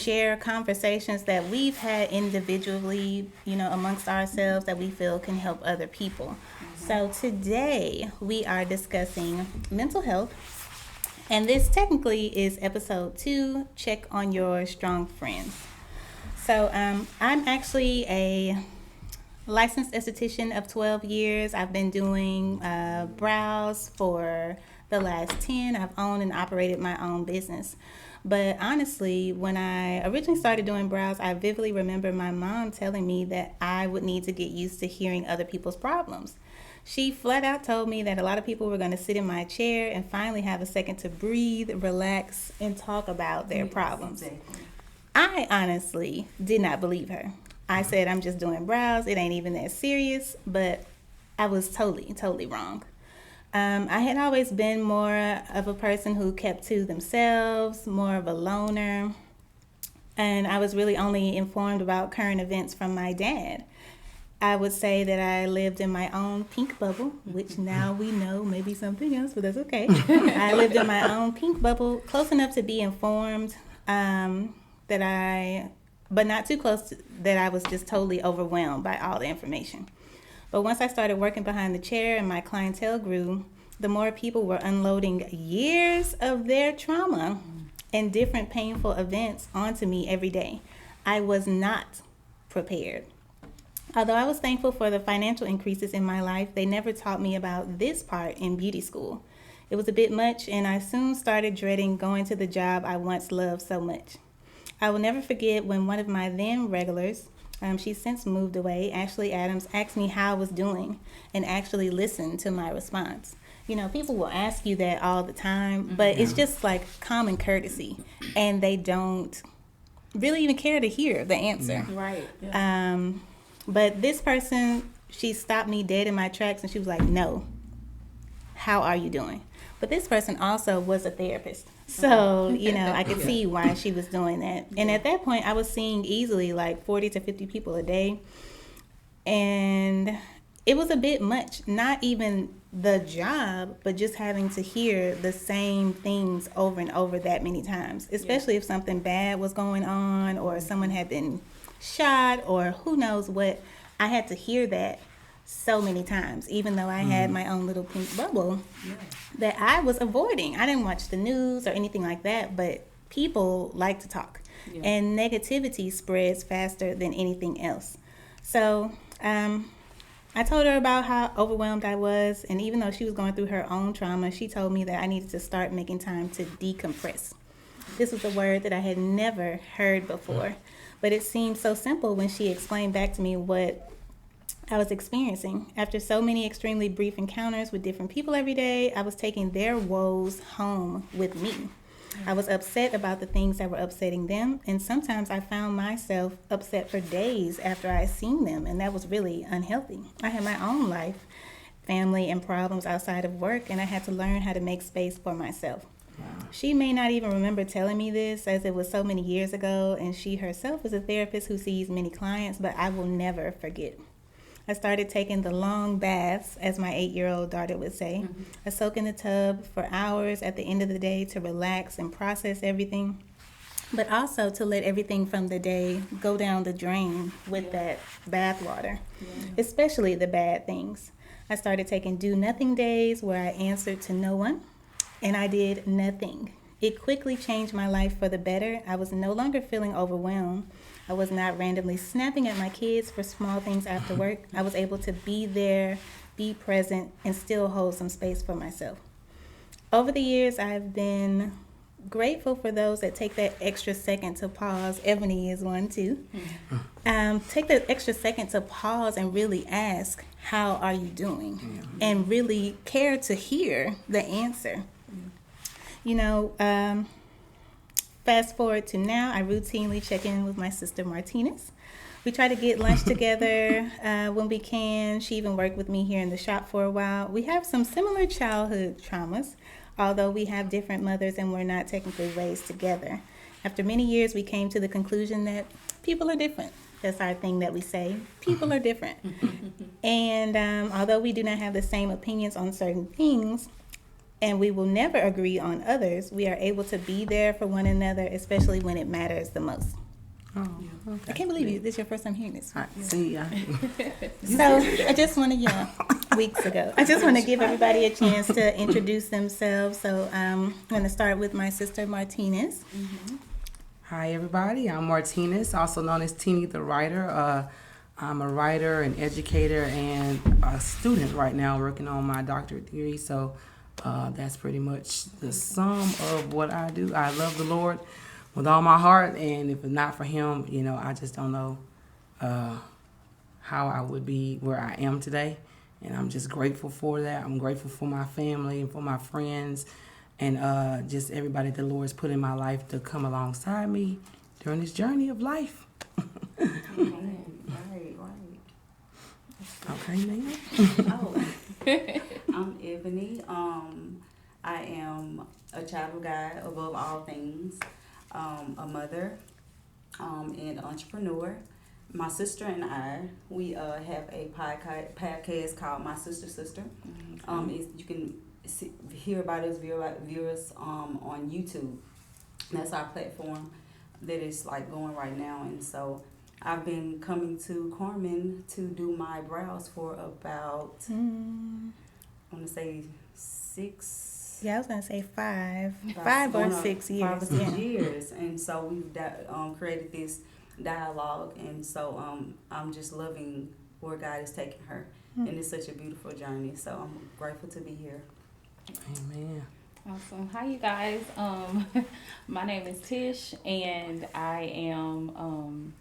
share conversations that we've had individually, amongst ourselves that we feel can help other people. So today we are discussing mental health, and this technically is episode 2, Check on Your Strong Friends. So I'm actually a licensed esthetician of 12 years. I've been doing brows for the last 10. I've owned and operated my own business. But honestly, when I originally started doing brows, I vividly remember my mom telling me that I would need to get used to hearing other people's problems. She flat out told me that a lot of people were going to sit in my chair and finally have a second to breathe, relax, and talk about their problems. Exactly. I honestly did not believe her. I said, I'm just doing brows. It ain't even that serious. But I was totally wrong. I had always been more of a person who kept to themselves, more of a loner. And I was really only informed about current events from my dad. I would say that I lived in my own pink bubble, which now we know may be something else, but that's okay. I lived in my own pink bubble, close enough to be informed, but not too close that I was just totally overwhelmed by all the information. But once I started working behind the chair and my clientele grew, the more people were unloading years of their trauma and different painful events onto me every day. I was not prepared. Although I was thankful for the financial increases in my life, they never taught me about this part in beauty school. It was a bit much, and I soon started dreading going to the job I once loved so much. I will never forget when one of my then regulars, she's since moved away, Ashley Adams, asked me how I was doing and actually listened to my response. People will ask you that all the time, but it's just like common courtesy, and they don't really even care to hear the answer. Right. Yeah. But this person, she stopped me dead in my tracks, and she was like, no, how are you doing? But this person also was a therapist. So, I could see why she was doing that. And at that point, I was seeing easily like 40 to 50 people a day. And it was a bit much, not even the job, but just having to hear the same things over and over that many times, especially if something bad was going on or someone had been shot or who knows what. I had to hear that so many times, even though I had my own little pink bubble that I was avoiding. I didn't watch the news or anything like that, but people like to talk, and negativity spreads faster than anything else. So I told her about how overwhelmed I was, and even though she was going through her own trauma, she told me that I needed to start making time to decompress. This was a word that I had never heard before, but it seemed so simple when she explained back to me what I was experiencing. After so many extremely brief encounters with different people every day, I was taking their woes home with me. I was upset about the things that were upsetting them, and sometimes I found myself upset for days after I had seen them, and that was really unhealthy. I had my own life, family, and problems outside of work, and I had to learn how to make space for myself. She may not even remember telling me this, as it was so many years ago, and she herself is a therapist who sees many clients, but I will never forget. I started taking the long baths, as my 8-year-old daughter would say. I soak in the tub for hours at the end of the day to relax and process everything, but also to let everything from the day go down the drain with that bath water, especially the bad things. I started taking do-nothing days where I answered to no one, and I did nothing. It quickly changed my life for the better. I was no longer feeling overwhelmed. I was not randomly snapping at my kids for small things after work. I was able to be there, be present, and still hold some space for myself. Over the years, I've been grateful for those that take that extra second to pause. Ebony is one too. Take that extra second to pause and really ask, how are you doing? And really care to hear the answer. Fast forward to now, I routinely check in with my sister Martinez. We try to get lunch together when we can. She even worked with me here in the shop for a while. We have some similar childhood traumas, although we have different mothers and we're not technically raised together. After many years, we came to the conclusion that people are different. That's our thing that we say. People are different. And although we do not have the same opinions on certain things, and we will never agree on others, we are able to be there for one another, especially when it matters the most. Oh, okay. I can't believe you. This is your first time hearing this. See, So I just want to, weeks ago, I just want to give everybody a chance to introduce themselves. So I'm going to start with my sister Martinez. Hi, everybody. I'm Martinez, also known as Teeny the Writer. I'm a writer, an educator, and a student right now working on my doctorate degree. So that's pretty much the sum of what I do. I love the Lord with all my heart, and if it's not for Him, I just don't know how I would be where I am today. And I'm just grateful for that. I'm grateful for my family and for my friends and just everybody the Lord's put in my life to come alongside me during this journey of life. Right. Okay, ma'am. I'm Ebony. I am a child of God above all things, a mother, and entrepreneur. My sister and I, we have a podcast called My Sister Sister. You can hear about us, view us on YouTube. That's our platform that is like going right now, and so I've been coming to Carmen to do my brows for about I want to say 6. Yeah, I was going to say 5 going or on 6 years. 5 or 6 years, and so we've created this dialogue, and so I'm just loving where God is taking her, and it's such a beautiful journey. So I'm grateful to be here. Amen. Awesome. Hi, you guys. My name is Tish, and I am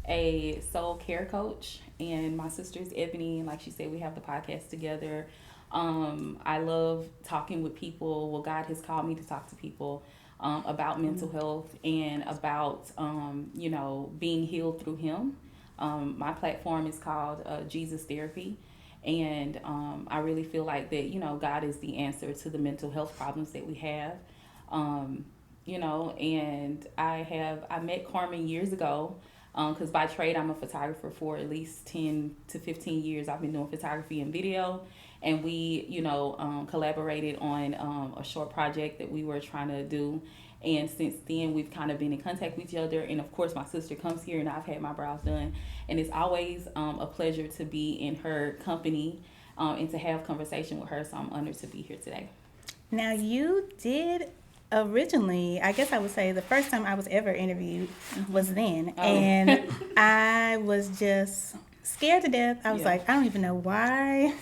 a soul care coach, and my sister's Ebony, and like she said, we have the podcast together. I love talking with people. Well, God has called me to talk to people about mental health and about being healed through Him. My platform is called Jesus Therapy, and I really feel like that God is the answer to the mental health problems that we have. And I met Carmen years ago. Because by trade, I'm a photographer for at least 10 to 15 years. I've been doing photography and video, and we, collaborated on a short project that we were trying to do. And since then, we've kind of been in contact with each other. And of course, my sister comes here, and I've had my brows done. And it's always a pleasure to be in her company and to have conversation with her. So I'm honored to be here today. Now, you did originally, I guess I would say the first time I was ever interviewed was then. Oh. And I was just scared to death. I was like, I don't even know why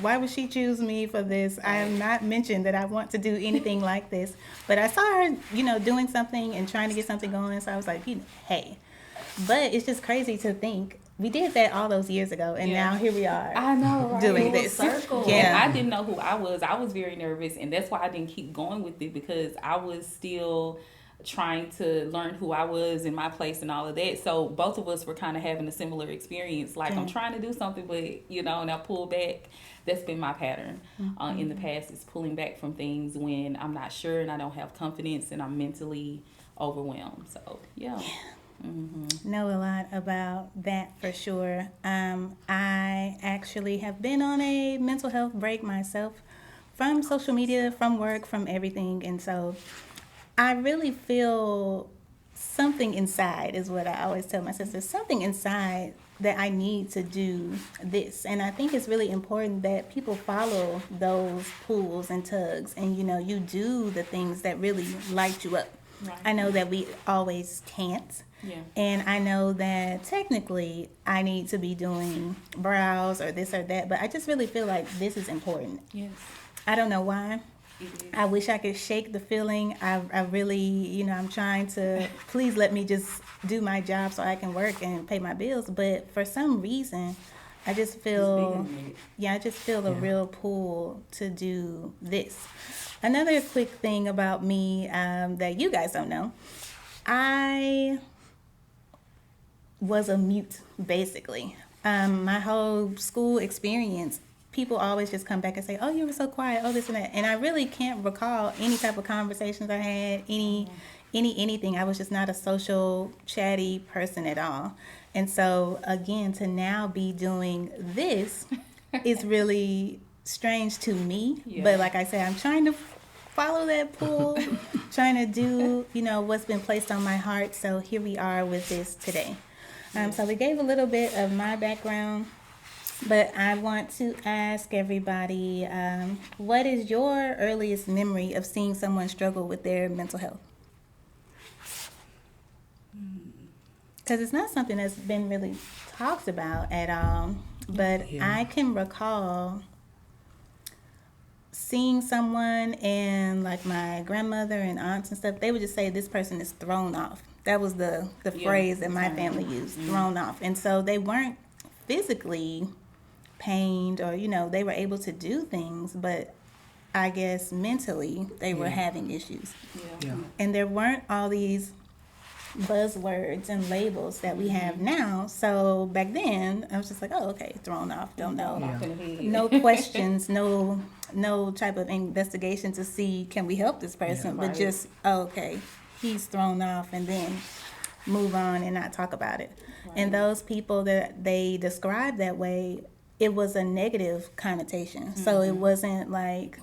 would she choose me for this? I have not mentioned that I want to do anything like this. But I saw her, doing something and trying to get something going. So I was like, hey. But it's just crazy to think we did that all those years ago, and now here we are. I know, right? Doing this. Circle. Yeah. And I didn't know who I was. I was very nervous, and that's why I didn't keep going with it, because I was still trying to learn who I was and my place and all of that. So both of us were kind of having a similar experience. Like, I'm trying to do something, but and I pull back. That's been my pattern in the past, is pulling back from things when I'm not sure and I don't have confidence and I'm mentally overwhelmed. So yeah. Know a lot about that for sure. I actually have been on a mental health break myself, from social media, from work, from everything. And so I really feel something inside, is what I always tell my sisters, something inside that I need to do this. And I think it's really important that people follow those pulls and tugs, and you do the things that really light you up. Right. I know that we always can't. Yeah. And I know that technically I need to be doing brows or this or that, but I just really feel like this is important. Yes. I don't know why. I wish I could shake the feeling. I really, I'm trying to, please let me just do my job so I can work and pay my bills. But for some reason, I just feel, a real pull to do this. Another quick thing about me that you guys don't know, I was a mute, basically. My whole school experience, people always just come back and say, oh, you were so quiet, oh, this and that. And I really can't recall any type of conversations I had, anything. I was just not a social, chatty person at all. And so, again, to now be doing this is really strange to me. Yeah. But like I said, I'm trying to follow that pull, trying to do, what's been placed on my heart. So here we are with this today. So we gave a little bit of my background, but I want to ask everybody, what is your earliest memory of seeing someone struggle with their mental health? Because it's not something that's been really talked about at all. But Yeah. I can recall seeing someone, and like my grandmother and aunts and stuff, they would just say this person is thrown off. That was the phrase that my family used, thrown off. And so they weren't physically pained, or they were able to do things, but I guess mentally they were having issues. Yeah. And there weren't all these buzzwords and labels that we have now. So back then I was just like, oh, okay, thrown off, don't know. No questions, no type of investigation to see can we help this person, but Right. just, oh, okay, he's thrown off, and then move on and not talk about it. And those people that they described that way, it was a negative connotation. So it wasn't like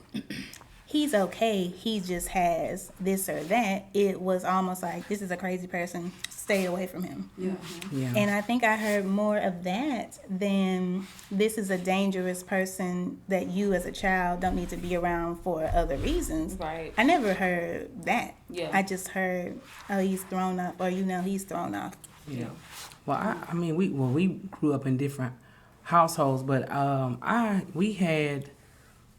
he's okay, he just has this or that. It was almost like, this is a crazy person, stay away from him. Yeah. Yeah. And I think I heard more of that than this is a dangerous person that you as a child don't need to be around for other reasons. Right. I never heard that. Yeah. I just heard, oh, he's thrown up, or he's thrown off. Yeah. Well, I mean, we grew up in different households, but we had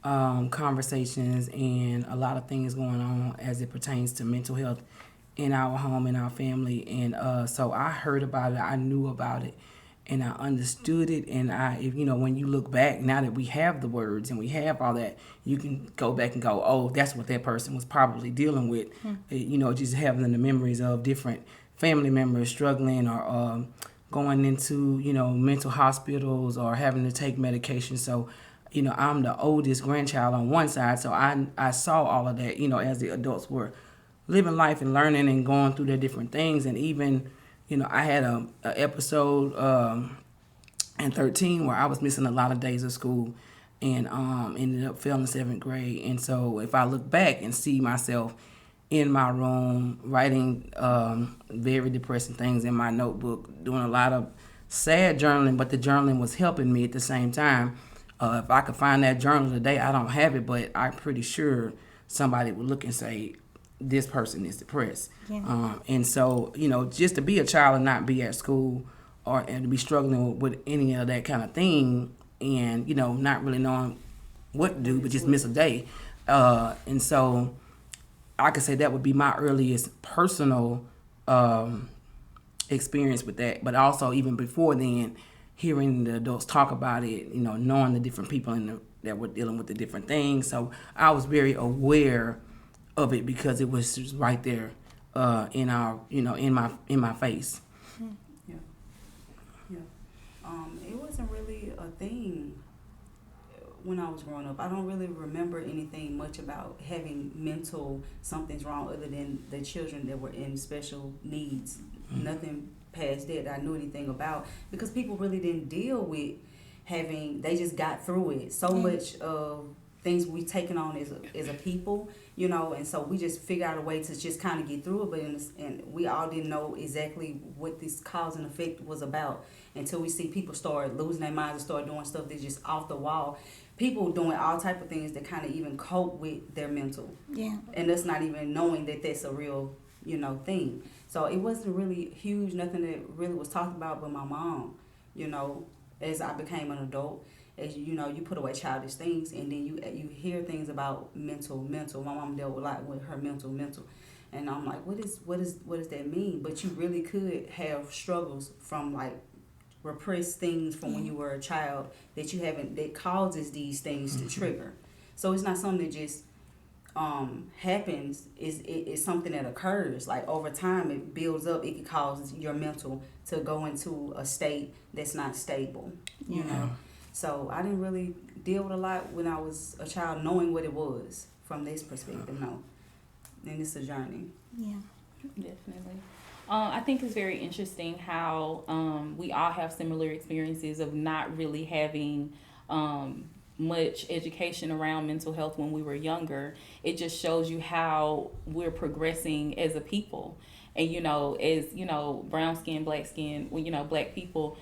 conversations and a lot of things going on as it pertains to mental health in our home, in our family, and so I heard about it, I knew about it, and I understood it. And when you look back, now that we have the words and we have all that, you can go back and go, oh, that's what that person was probably dealing with. Just having the memories of different family members struggling, or going into mental hospitals, or having to take medication. So I'm the oldest grandchild on one side, so I saw all of that as the adults were living life and learning and going through their different things. And even I had a episode in 13 where I was missing a lot of days of school, and ended up failing 7th grade. And so if I look back and see myself in my room writing very depressing things in my notebook, doing a lot of sad journaling, but the journaling was helping me at the same time. If I could find that journal today, I don't have it, but I'm pretty sure somebody would look and say, this person is depressed. Yeah. And so, just to be a child and not be at school, and to be struggling with any of that kind of thing, and, not really knowing what to do, but just miss a day. And so I could say that would be my earliest personal experience with that. But also even before then, hearing the adults talk about it, knowing the different people that were dealing with the different things. So I was very aware of it because it was just right there in my face. Yeah. It wasn't really a thing when I was growing up. I don't really remember anything much about having mental something's wrong other than the children that were in special needs. Nothing past that I knew anything about, because people really didn't deal with they just got through it. So much of things we've taken on as a people, and so we just figured out a way to just kind of get through it. And we all didn't know exactly what this cause and effect was about until we see people start losing their minds and start doing stuff that's just off the wall. People doing all type of things that kind of even cope with their mental. Yeah. And us not even knowing that that's a real, thing. So it wasn't really huge, nothing that really was talked about. But my mom, as I became an adult, as you put away childish things, and then you hear things about mental. My mom dealt a lot with her mental, and I'm like, what does that mean? But you really could have struggles from like repressed things from when you were a child that causes these things to trigger. So it's not something that just happens. It's something that occurs. Like over time, it builds up. It can cause your mental to go into a state that's not stable. You know. So I didn't really deal with a lot when I was a child, knowing what it was from this perspective. No, and it's a journey. Yeah. Definitely. I think it's very interesting how we all have similar experiences of not really having much education around mental health when we were younger. It just shows you how we're progressing as a people. And, as, brown skin, black skin, black people,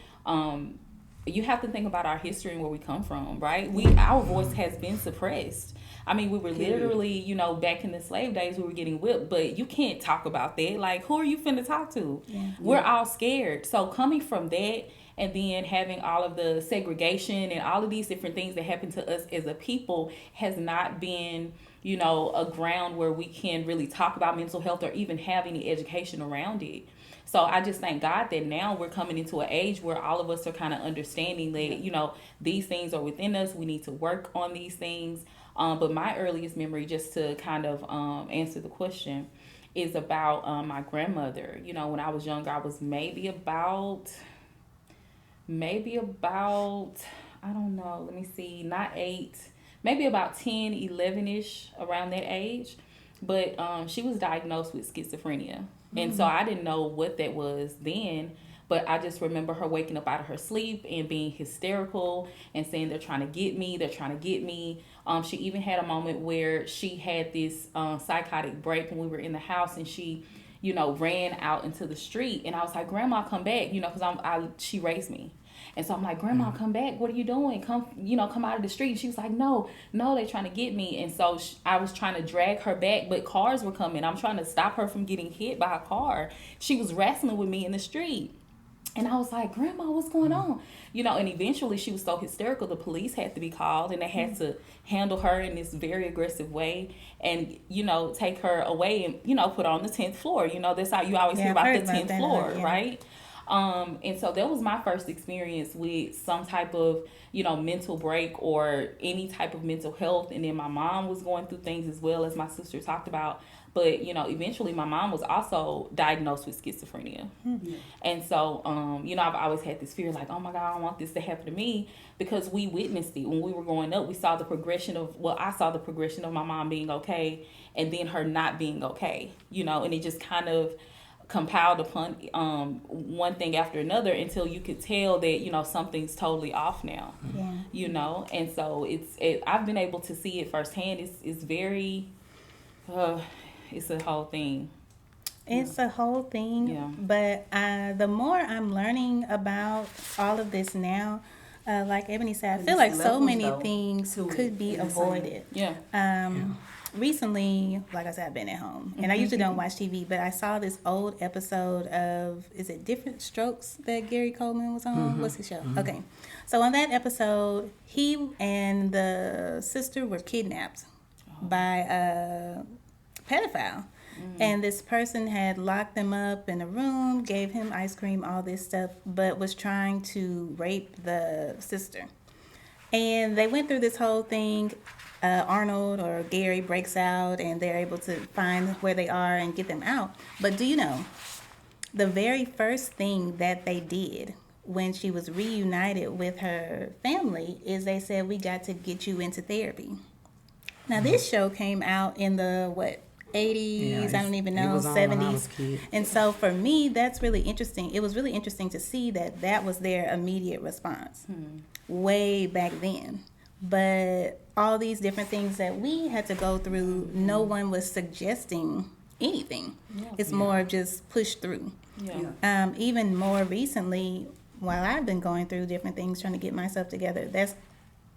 you have to think about our history and where we come from, right? Our voice has been suppressed. I mean, we were literally, back in the slave days, we were getting whipped, but you can't talk about that. Like, who are you finna talk to? Yeah. We're all scared. So coming from that, and then having all of the segregation and all of these different things that happen to us as a people has not been, a ground where we can really talk about mental health or even have any education around it. So I just thank God that now we're coming into an age where all of us are kind of understanding that, these things are within us. We need to work on these things. But my earliest memory, just to kind of answer the question, is about my grandmother. When I was younger, I was maybe about, I don't know, let me see, not 8, maybe about 10, 11-ish, around that age. But she was diagnosed with schizophrenia. And so I didn't know what that was then, but I just remember her waking up out of her sleep and being hysterical and saying, they're trying to get me. She even had a moment where she had this psychotic break when we were in the house, and she, ran out into the street. And I was like, Grandma, come back, because she raised me. And so I'm like, Grandma, come back. What are you doing? Come out of the street. And she was like, no, they're trying to get me. And so I was trying to drag her back, but cars were coming. I'm trying to stop her from getting hit by a car. She was wrestling with me in the street. And I was like, Grandma, what's going on? And eventually she was so hysterical, the police had to be called, and they had to handle her in this very aggressive way and, take her away and, put her on the 10th floor. That's how you always hear about the 10th floor, right? And so that was my first experience with some type of, mental break or any type of mental health. And then my mom was going through things as well, as my sister talked about. But, eventually my mom was also diagnosed with schizophrenia. Mm-hmm. And so, I've always had this fear like, oh my God, I don't want this to happen to me, because we witnessed it when we were growing up. I saw the progression of my mom being okay and then her not being okay, and it just kind of compiled upon one thing after another until you could tell that something's totally off now. Yeah. And so I've been able to see it firsthand. It's very it's a whole thing. It's a whole thing. Yeah. But the more I'm learning about all of this now, like Ebony said, I feel like so many things could be avoided. Yeah. Recently, like I said, I've been at home, and I usually don't watch TV, but I saw this old episode of, is it Different Strokes that Gary Coleman was on? Mm-hmm. What's his show? Mm-hmm. Okay. So on that episode, he and the sister were kidnapped by a pedophile. Mm-hmm. And this person had locked them up in a room, gave him ice cream, all this stuff, but was trying to rape the sister. And they went through this whole thing. Arnold or Gary breaks out, and they're able to find where they are and get them out. But do you know, the very first thing that they did when she was reunited with her family is they said, we got to get you into therapy. Now, this show came out in the, 80s, I don't even know, 70s. And so for me, that's really interesting. It was really interesting to see that was their immediate response way back then. But all these different things that we had to go through, no one was suggesting anything. Yeah. It's more of just push through. Yeah. Even more recently, while I've been going through different things, trying to get myself together, that's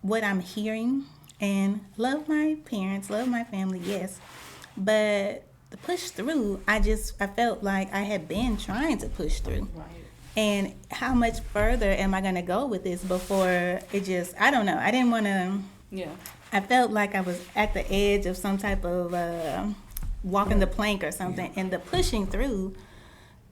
what I'm hearing. And love my parents, love my family, yes. But the push through, I felt like I had been trying to push through. Right. And how much further am I going to go with this before I don't know. I didn't want to, I felt like I was at the edge of some type of walking the plank or something. And the pushing through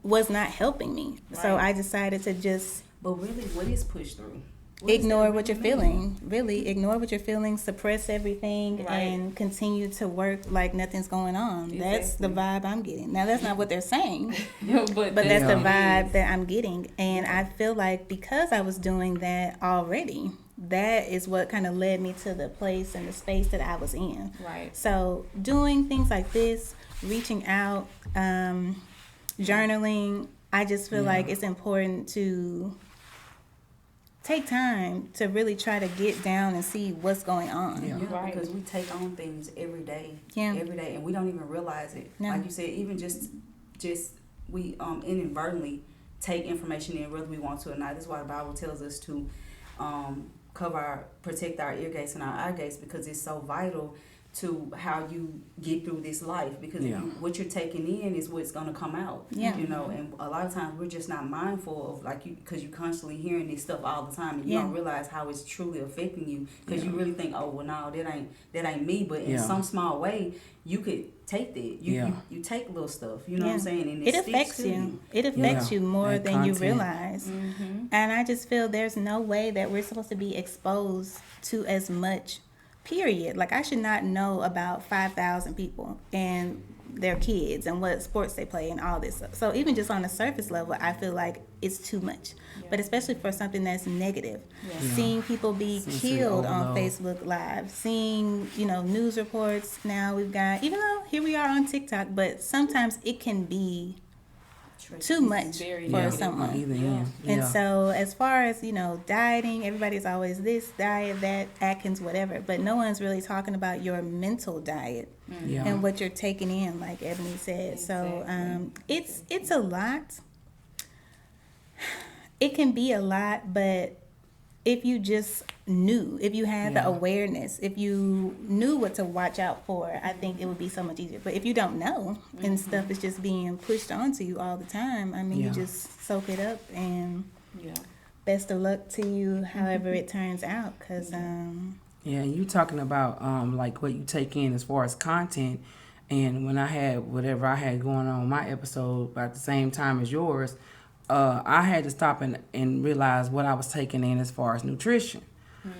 was not helping me. Right. So I decided to just. But really, what is push through? Ignore what you're feeling. Really, ignore what you're feeling, suppress everything, and continue to work like nothing's going on. Exactly. That's the vibe I'm getting. Now, that's not what they're saying, but that's the vibe that I'm getting. And I feel like because I was doing that already, that is what kind of led me to the place and the space that I was in. Right. So doing things like this, reaching out, journaling, I just feel like it's important to take time to really try to get down and see what's going on. Yeah. Yeah, Right. because we take on things every day. Yeah. Every day, and we don't even realize it. No. Like you said, even just we inadvertently take information in whether we want to or not. That's why the Bible tells us to protect our ear gates and our eye gates, because it's so vital to how you get through this life, because Yeah. what you're taking in is what's going to come out. Yeah. You know, and a lot of times we're just not mindful of, like, you, because you're constantly hearing this stuff all the time, and you Yeah. don't realize how it's truly affecting you, because you really think, oh well, no, that ain't me, but in Yeah. some small way you could take that. Yeah. You take little stuff, you know what Yeah. I'm saying, and It sticks affects to you. It affects Yeah. you more That than you content. realize. Mm-hmm. And I just feel there's no way that we're supposed to be exposed to as much, period. Like, I should not know about 5,000 people and their kids and what sports they play and all this stuff. So even just on the surface level, I feel like it's too much. But especially for something that's negative. Yeah. Seeing people be Sensory killed on overload. Facebook Live, seeing, news reports now we've got, even though here we are on TikTok, but sometimes it can be too much very for negative. someone. On either Yeah. end. And Yeah. so, as far as, dieting, everybody's always this diet, that, Atkins, whatever. But no one's really talking about your mental diet Yeah. and what you're taking in, like Ebony said. So, it's a lot. It can be a lot, but if you just knew, if you had the Yeah. awareness, if you knew what to watch out for, I think it would be so much easier. But if you don't know and stuff is just being pushed onto you all the time, I mean, you Yeah. just soak it up, and Yeah. best of luck to you however it turns out, because Yeah, and you talking about like what you take in as far as content, and when I had whatever I had going on my episode about the same time as yours, I had to stop and realize what I was taking in as far as nutrition,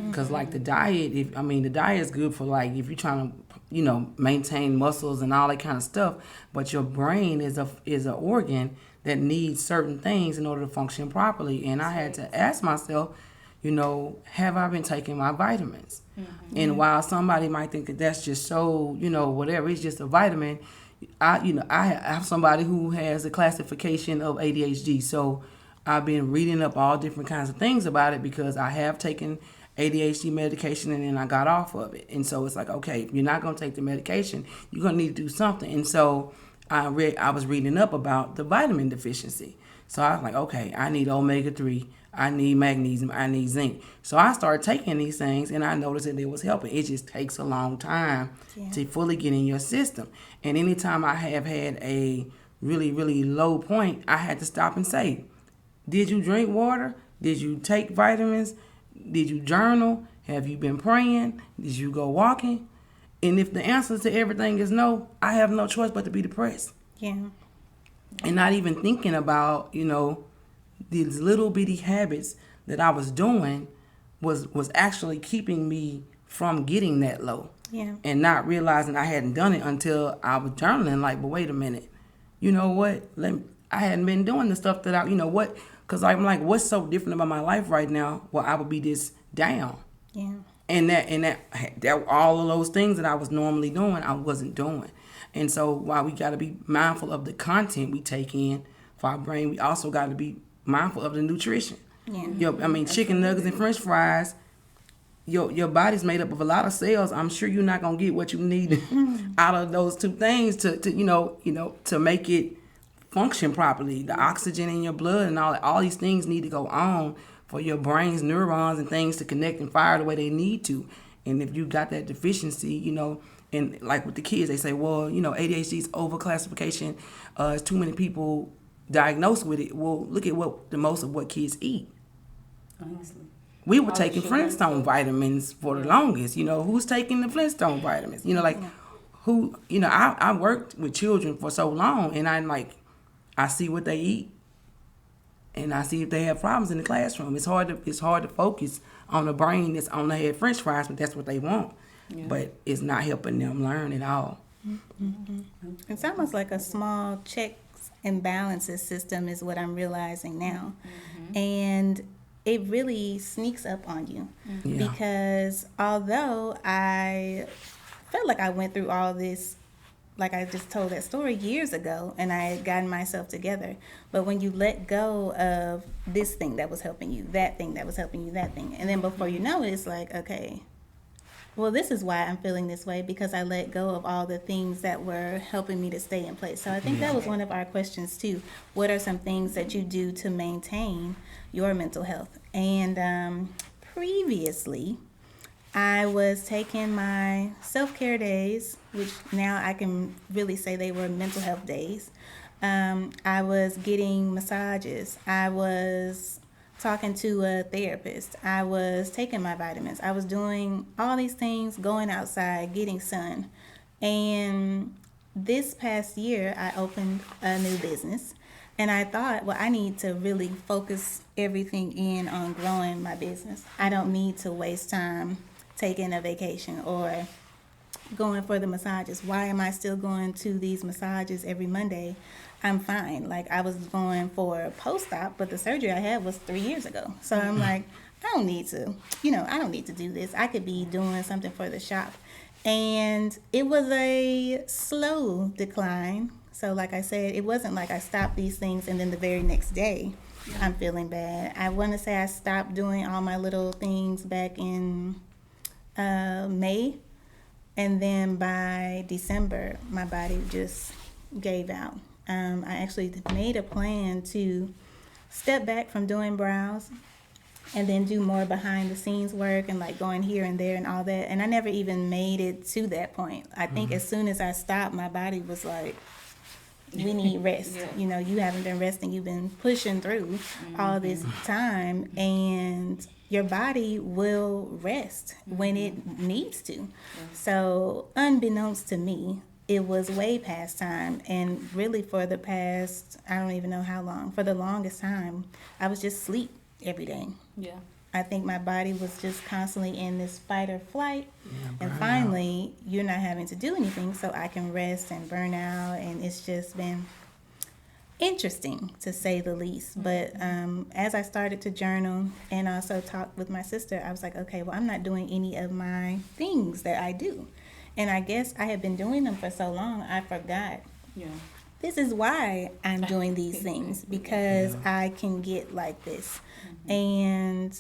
because like the diet, the diet is good for, like, if you're trying to maintain muscles and all that kind of stuff, but your brain is a organ that needs certain things in order to function properly, and I had to ask myself, have I been taking my vitamins? And while somebody might think that that's just so, whatever, it's just a vitamin, I have somebody who has a classification of ADHD, so I've been reading up all different kinds of things about it, because I have taken ADHD medication and then I got off of it. And so it's like, okay, if you're not going to take the medication, you're going to need to do something. And so I was reading up about the vitamin deficiency. So I was like, okay, I need omega-3, I need magnesium, I need zinc. So I started taking these things, and I noticed that it was helping. It just takes a long time to fully get in your system. And anytime I have had a really, really low point, I had to stop and say, did you drink water? Did you take vitamins? Did you journal? Have you been praying? Did you go walking? And if the answer to everything is no, I have no choice but to be depressed. yeah, And not even thinking about, these little bitty habits that I was doing was actually keeping me from getting that low. yeah, And not realizing I hadn't done it until I was journaling, like, but wait a minute. You know what? I hadn't been doing the stuff that because I'm like, what's so different about my life right now where I would be this down? yeah, And that all of those things that I was normally doing, I wasn't doing. And so while we got to be mindful of the content we take in for our brain, we also got to be mindful of the nutrition. yeah. Chicken nuggets and French fries, your body's made up of a lot of cells. I'm sure you're not gonna get what you need out of those two things to make it function properly. The oxygen in your blood and all these things need to go on for your brain's neurons and things to connect and fire the way they need to. And if you got that deficiency, and like with the kids, they say, well, ADHD is overclassification. It's too many people diagnosed with it. Well, look at most of what kids eat. honestly. We were All the taking sugar and Flintstone stuff. vitamins for the longest. Who's taking the Flintstone vitamins? Who? I worked with children for so long, and I see what they eat, and I see if they have problems in the classroom. It's hard to focus on the brain that's on the head French fries, but that's what they want. Yeah. But it's not helping them learn at all. It's almost like a small checks and balances system is what I'm realizing now. And it really sneaks up on you. Yeah. Because although I felt like I went through all this like I just told that story years ago, and I had gotten myself together. But when you let go of this thing that was helping you, that thing that was helping you, that thing, and then before you know it, it's like, okay, well, this is why I'm feeling this way, because I let go of all the things that were helping me to stay in place. So I think that was one of our questions too. What are some things that you do to maintain your mental health? And previously, I was taking my self-care days, which now I can really say they were mental health days. I was getting massages. I was talking to a therapist. I was taking my vitamins. I was doing all these things, going outside, getting sun. And this past year, I opened a new business. And I thought, well, I need to really focus everything in on growing my business. I don't need to waste time taking a vacation or going for the massages. Why am I still going to these massages every Monday? I'm fine. Like, I was going for a post-op, but the surgery I had was 3 years ago. So I'm like, I don't need to, I don't need to do this. I could be doing something for the shop. And it was a slow decline. So like I said, it wasn't like I stopped these things and then the very next day I'm feeling bad. I want to say I stopped doing all my little things back in May. And then by December, my body just gave out. I actually made a plan to step back from doing brows and then do more behind the scenes work and like going here and there and all that. And I never even made it to that point. I think as soon as I stopped, my body was like, we need rest. You haven't been resting. You've been pushing through all this time, and your body will rest when it needs to. So unbeknownst to me, it was way past time, and really for the past, I don't even know how long, for the longest time, I was just asleep every day. Yeah. I think my body was just constantly in this fight or flight, and finally, you're not having to do anything, so I can rest and burn out, and it's just been interesting to say the least. But as I started to journal and also talk with my sister, I was like, okay, well, I'm not doing any of my things that I do. And I guess I had been doing them for so long, I forgot. Yeah. This is why I'm doing these things, because I can get like this. And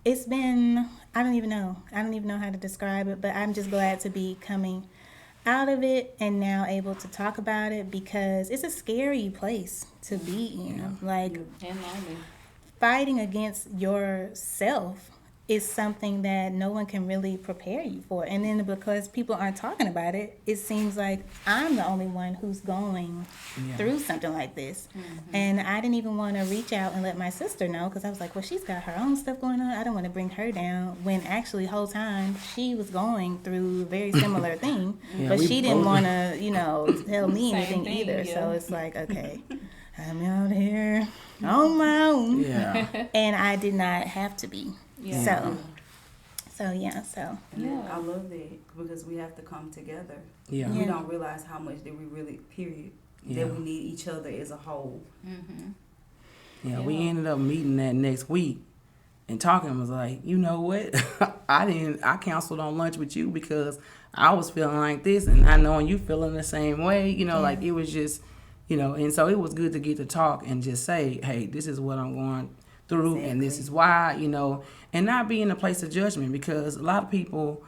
it's been, I don't even know how to describe it, but I'm just glad to be coming out of it and now able to talk about it, because it's a scary place to be in. Like, And lonely. fighting against yourself is something that no one can really prepare you for. And then because people aren't talking about it, it seems like I'm the only one who's going through something like this. And I didn't even want to reach out and let my sister know, because I was like, well, she's got her own stuff going on. I don't want to bring her down, when actually the whole time she was going through a very similar thing. But she didn't want to, tell me Same anything thing, either. yeah. So it's like, okay, I'm out here on my own. Yeah. And I did not have to be. Yeah. So. And I love that, because we have to come together. Yeah. We don't realize how much that we really, period, Yeah. that we need each other as a whole. Yeah, we ended up meeting that next week and talking. I was like, you know what? I canceled on lunch with you because I was feeling like this, and I know you feeling the same way. Like it was just, and so it was good to get to talk and just say, hey, this is what I'm going through, and this is why, and not be in a place of judgment, because a lot of people,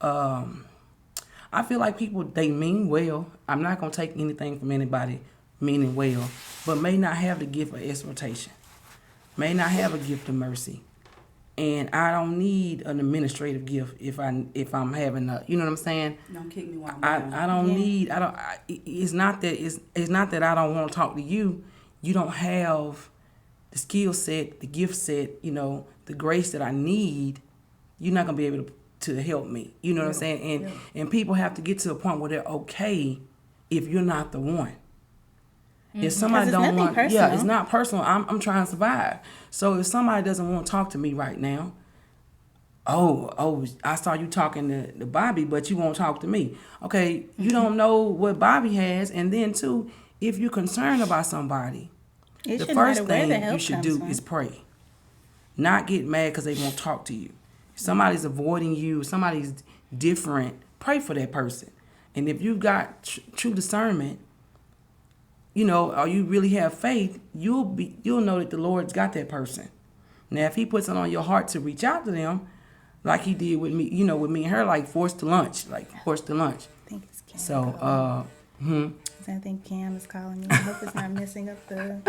I feel like people, they mean well. I'm not going to take anything from anybody meaning well, but may not have the gift of exhortation, may not have a gift of mercy. And I don't need an administrative gift if I'm having a, you know what I'm saying? Don't kick me while I'm down. I don't need, it's not that I don't want to talk to you. You don't have the skill set, the gift set, the grace that I need. You're not going to be able to help me. You know what I'm saying? And people have to get to a point where they're okay if you're not the one. If somebody don't want, personal. it's not personal. I'm trying to survive. So if somebody doesn't want to talk to me right now, I saw you talking to Bobby, but you won't talk to me. Okay, you don't know what Bobby has, and then too, if you're concerned about somebody, the first thing you should do is pray. Not get mad because they won't talk to you. If somebody's avoiding you, somebody's different, pray for that person. And if you've got true discernment, you know, or you really have faith, you'll know that the Lord's got that person. Now, if he puts it on your heart to reach out to them, like he did with me, you know, with me and her, like forced to lunch. I think it's Cam. So, I think Cam is calling me. I hope it's not messing up the.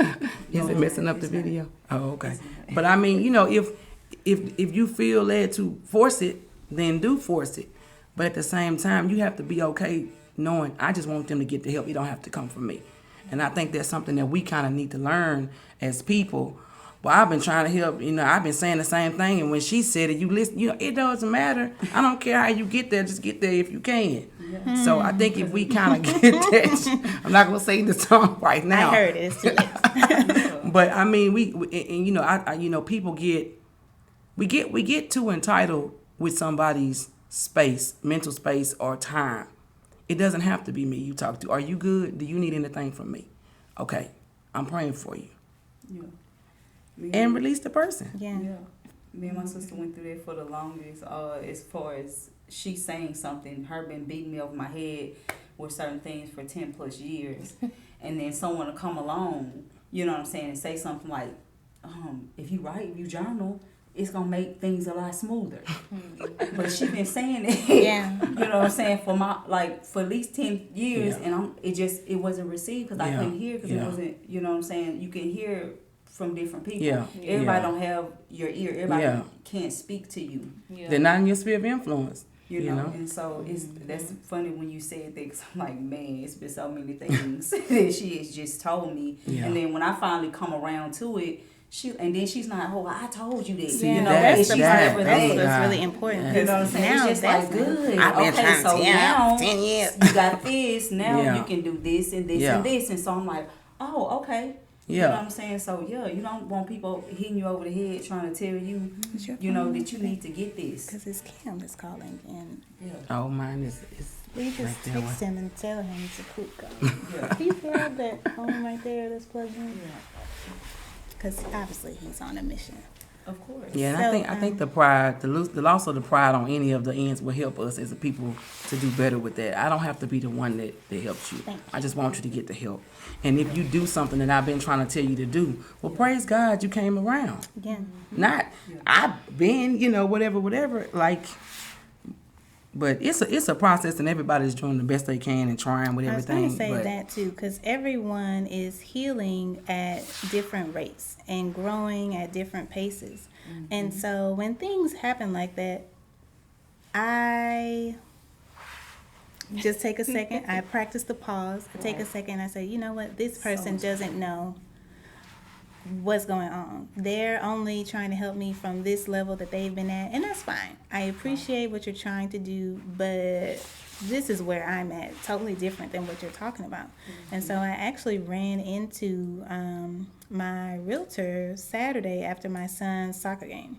is it messing up the video? Oh, okay. But I mean, you know, if you feel led to force it, then do force it. But at the same time, you have to be okay knowing I just want them to get the help. You don't have to come from me. And I think that's something that we kind of need to learn as people. Well, I've been trying to help, you know, I've been saying the same thing. And when she said it, you listen, you know, it doesn't matter. I don't care how you get there, just get there if you can. Yeah. So I think if we kind of get that, I'm not going to sing the song right now. I heard it, it's too late. But I mean, we and you know, I you know, people we get too entitled with somebody's space, mental space, or time. It doesn't have to be me you talk to. Are you good? Do you need anything from me? Okay, I'm praying for you. Yeah. And release the person. Yeah. Me and my sister went through that for the longest. As far as she saying something, her been beating me over my head with certain things for 10 plus years, and then someone will come along, you know what I'm saying, and say something like, if you write, if you journal, it's gonna make things a lot smoother. But she been saying it, Yeah. you know what I'm saying, for at least 10 years, Yeah. and it wasn't received because I couldn't hear because it wasn't, you know what I'm saying. You can hear from different people. Yeah. Everybody Yeah. don't have your ear. Everybody Yeah. can't speak to you. Yeah. They're not in your sphere of influence. You know? And so that's funny when you said that, 'cause I'm like, man, it's been so many things that she has just told me. Yeah. And then when I finally come around to it, then she's not, oh, I told you that. See, you know, that's and she's that- never that's there. That's really important. You know what I'm saying? Now It's just like, good. I've been okay, trying to so tell now 10 years. you got this. Now Yeah. you can do this and this Yeah. and this. And so I'm like, oh, okay. You Yeah. know what I'm saying? So, yeah, you don't want people hitting you over the head trying to tell you, you know, that you need to get this. Because it's Cam that's calling, and Yeah. Oh, mine is we just right there. text him and tell him to quit going. Yeah. Do you have that phone right there that's plugged in? Yeah. Because obviously he's on a mission. Of course. Yeah, and So, I think the pride, the loss of the pride on any of the ends will help us as a people to do better with that. I don't have to be the one that helps you. Thank you. I just want you to get the help. And if you do something that I've been trying to tell you to do, well, praise God you came around. Yeah. Not I've been, you know, whatever. Like, but it's a process, and everybody's doing the best they can and trying with I was everything. going to say but that too, because everyone is healing at different rates and growing at different paces. And so when things happen like that, I just take a second. I practice the pause. I take a second. I say, you know what? This person doesn't know what's going on. They're only trying to help me from this level that they've been at, and that's fine. I appreciate what you're trying to do, but this is where I'm at, totally different than what you're talking about. And so I actually ran into my realtor Saturday after my son's soccer game.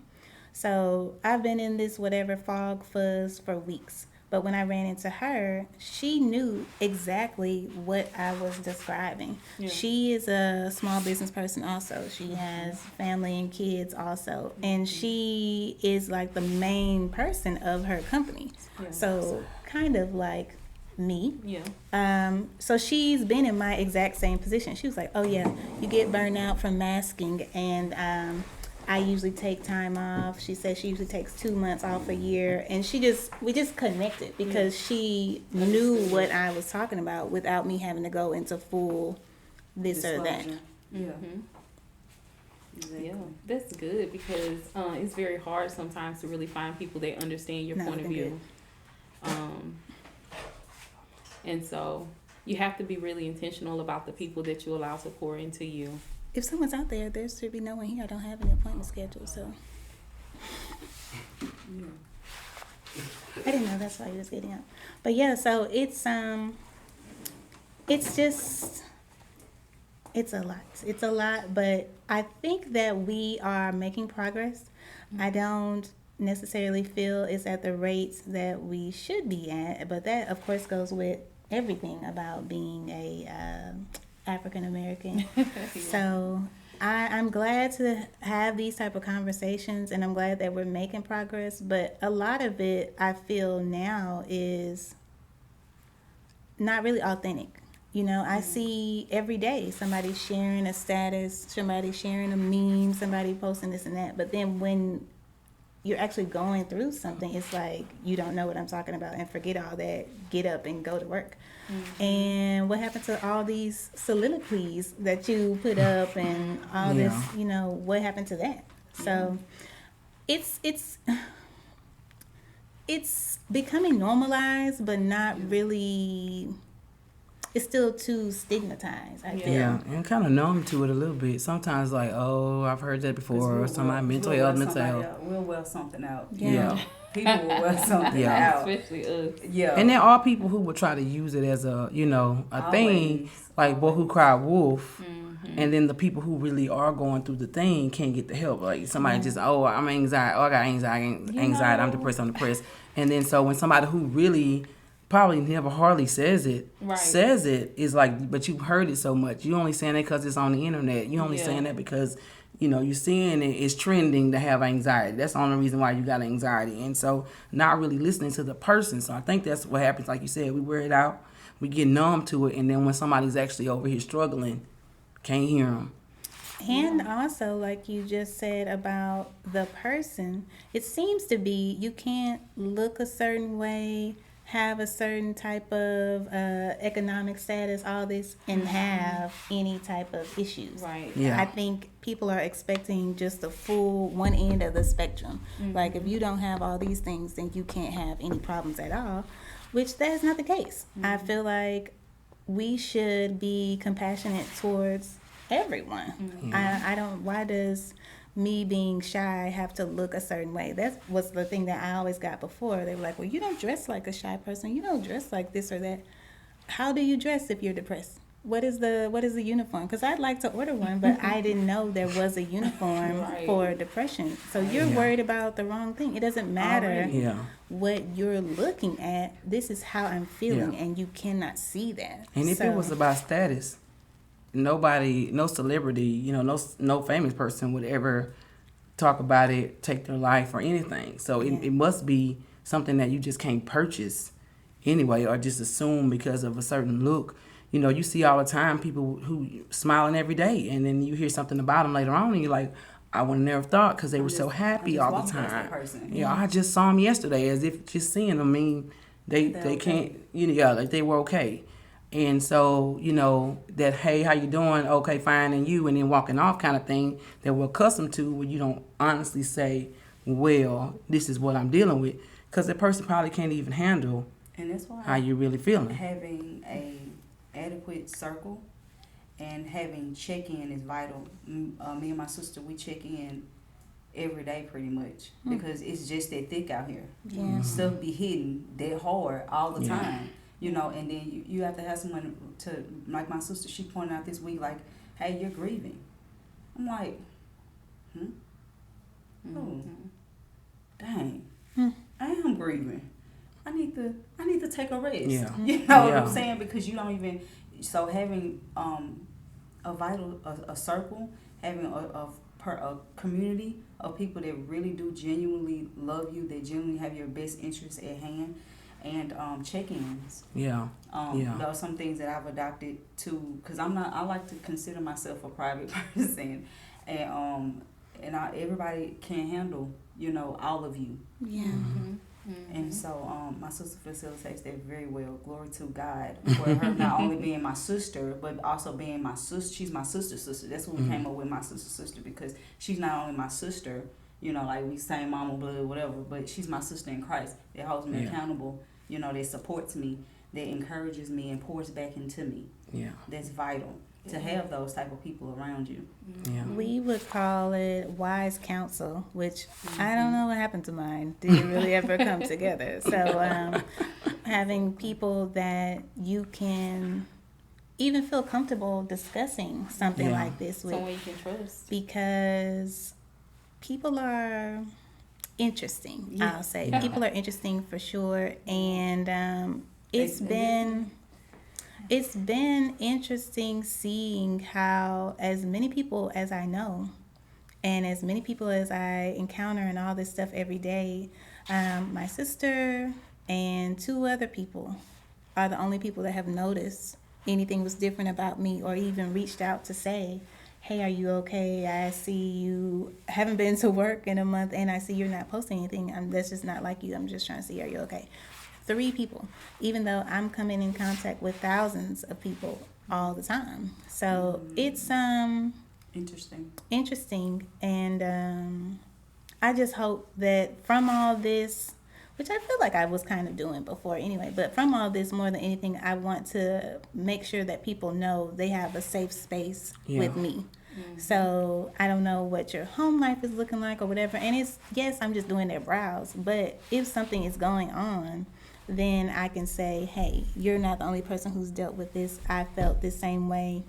So I've been in this whatever fog fuzz for weeks. But when I ran into her, she knew exactly what I was describing. Yeah. She is a small business person also. She has family and kids also. And she is like the main person of her company. Yeah. So kind of like me. Yeah. So she's been in my exact same position. She was like, oh yeah, you get burned out from masking, and I usually take time off. She said she usually takes 2 months off a year, and we just connected because she knew what I was talking about without me having to go into full this or that. Disclosure. Yeah. Mhm. Exactly. Yeah, that's good because it's very hard sometimes to really find people that understand your No, point of been view. And so you have to be really intentional about the people that you allow to pour into you. If someone's out there, there should be no one here. I don't have any appointment scheduled, so I didn't know that's why he was getting up. But yeah, so it's just it's a lot. It's a lot, but I think that we are making progress. I don't necessarily feel it's at the rates that we should be at, but that of course goes with everything about being a African American. So I'm glad to have these type of conversations, and I'm glad that we're making progress, but a lot of it I feel now is not really authentic. You know, I see every day somebody sharing a status, somebody sharing a meme, somebody posting this and that. But then when you're actually going through something, it's like you don't know what I'm talking about and forget all that, get up and go to work. And what happened to all these soliloquies that you put up and all this, you know, what happened to that? So it's becoming normalized, but not really. It's still too stigmatized, I feel. Yeah, and kind of numb to it a little bit. Sometimes like, oh, I've heard that before, or somebody mental health. We'll wear something out. Yeah. People will wear something Yeah. out. Especially us. Yeah. And there are people who will try to use it as a, you know, a thing, like Boy Who Cried Wolf. And then the people who really are going through the thing can't get the help. Like somebody just, oh, I'm anxiety. Oh, I got anxiety. I'm depressed. And then so when somebody who really probably never hardly says it is like, but you've heard it so much. You only saying it because it's on the internet. You only saying that because, you know, you're seeing it's trending to have anxiety. That's the only reason why you got anxiety. And so not really listening to the person. So I think that's what happens. Like you said, we wear it out. We get numb to it. And then when somebody's actually over here struggling, can't hear them. And also, like you just said about the person, it seems to be you can't look a certain way, have a certain type of economic status, all this, and have any type of issues. Right. Yeah. I think people are expecting just the full one end of the spectrum. Like if you don't have all these things, then you can't have any problems at all, which that is not the case. I feel like we should be compassionate towards everyone. I don't, why does me being shy have to look a certain way? That was the thing that I always got before. They were like, well, you don't dress like a shy person. You don't dress like this or that. How do you dress if you're depressed? What is the uniform? Because I'd like to order one, but I didn't know there was a uniform for depression. So you're worried about the wrong thing. It doesn't matter what you're looking at. This is how I'm feeling, and you cannot see that. And if it was about status, nobody, no celebrity, you know, no famous person would ever talk about it, take their life or anything. So it must be something that you just can't purchase anyway, or just assume because of a certain look. You know, you see all the time people who smiling every day, and then you hear something about them later on, and you're like, I would have never thought, because they were so happy all the time. Yeah, I just saw them yesterday, as if just seeing them mean they can't, you know, like they were okay. And so, you know, that, hey, how you doing? Okay, fine, and you, and then walking off kind of thing that we're accustomed to, where you don't honestly say, well, this is what I'm dealing with, because the person probably can't even handle and that's why how you're really feeling. Having a adequate circle and having check-in is vital. Me and my sister, we check in every day pretty much, because it's just that thick out here. Stuff be hidden that hard all the time. You know, and then you have to have someone to, like my sister, she pointed out this week, like, hey, you're grieving. I'm like, oh, dang, I am grieving. I need to take a rest. Yeah. You know what I'm saying? Because you don't even, so having a circle, having a community of people that really do genuinely love you, that genuinely have your best interests at hand, and check-ins. There are some things that I've adopted too, because I like to consider myself a private person, and everybody can't handle, you know, all of you. And so my sister facilitates that very well. Glory to God for her not only being my sister, but also being my sister. She's my sister's sister. That's what we came up with, my sister's sister, because she's not only my sister, you know, like we same mama blood, whatever, but she's my sister in Christ that holds me accountable, you know, that supports me, that encourages me and pours back into me. That's vital to have those type of people around you. We would call it wise counsel, which I don't know what happened to mine. Did it really ever come together? So having people that you can even feel comfortable discussing something like this with. Someone you can trust. Because people are interesting, I'll say. People are interesting for sure. And it's been interesting seeing how as many people as I know and as many people as I encounter and all this stuff every day, my sister and two other people are the only people that have noticed anything was different about me or even reached out to say, hey, are you okay? I see you haven't been to work in a month and I see you're not posting anything. That's just not like you. I'm just trying to see, are you okay? 3 people, even though I'm coming in contact with thousands of people all the time. So it's interesting, and I just hope that from all this, which I feel like I was kind of doing before anyway, but from all this, more than anything, I want to make sure that people know they have a safe space with me. So I don't know what your home life is looking like or whatever, and it's, yes, I'm just doing their brows, but if something is going on, then I can say, hey, you're not the only person who's dealt with this. I felt the same way.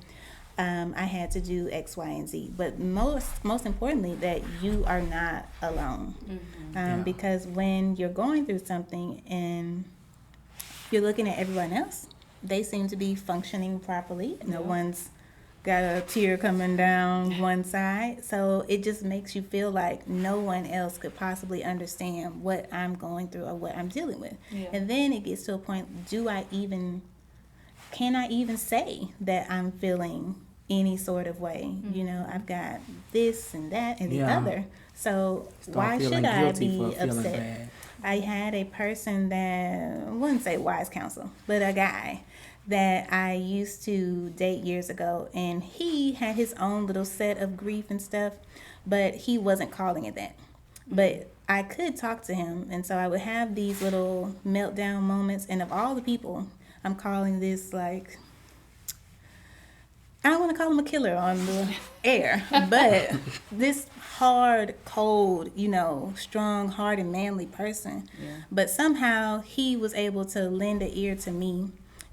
I had to do X, Y, and Z. But most importantly, that you are not alone. Because when you're going through something and you're looking at everyone else, they seem to be functioning properly. No one's got a tear coming down one side. So it just makes you feel like no one else could possibly understand what I'm going through or what I'm dealing with. And then it gets to a point, can I even say that I'm feeling any sort of way? You know, I've got this and that and the other. So why should I be upset? I had a person that, I wouldn't say wise counsel, but a guy that I used to date years ago, and he had his own little set of grief and stuff, but he wasn't calling it that. But I could talk to him, and so I would have these little meltdown moments, and of all the people, I'm calling this like, I don't want to call him a killer on the air, but this hard, cold, you know, strong, hard, and manly person. But somehow he was able to lend an ear to me,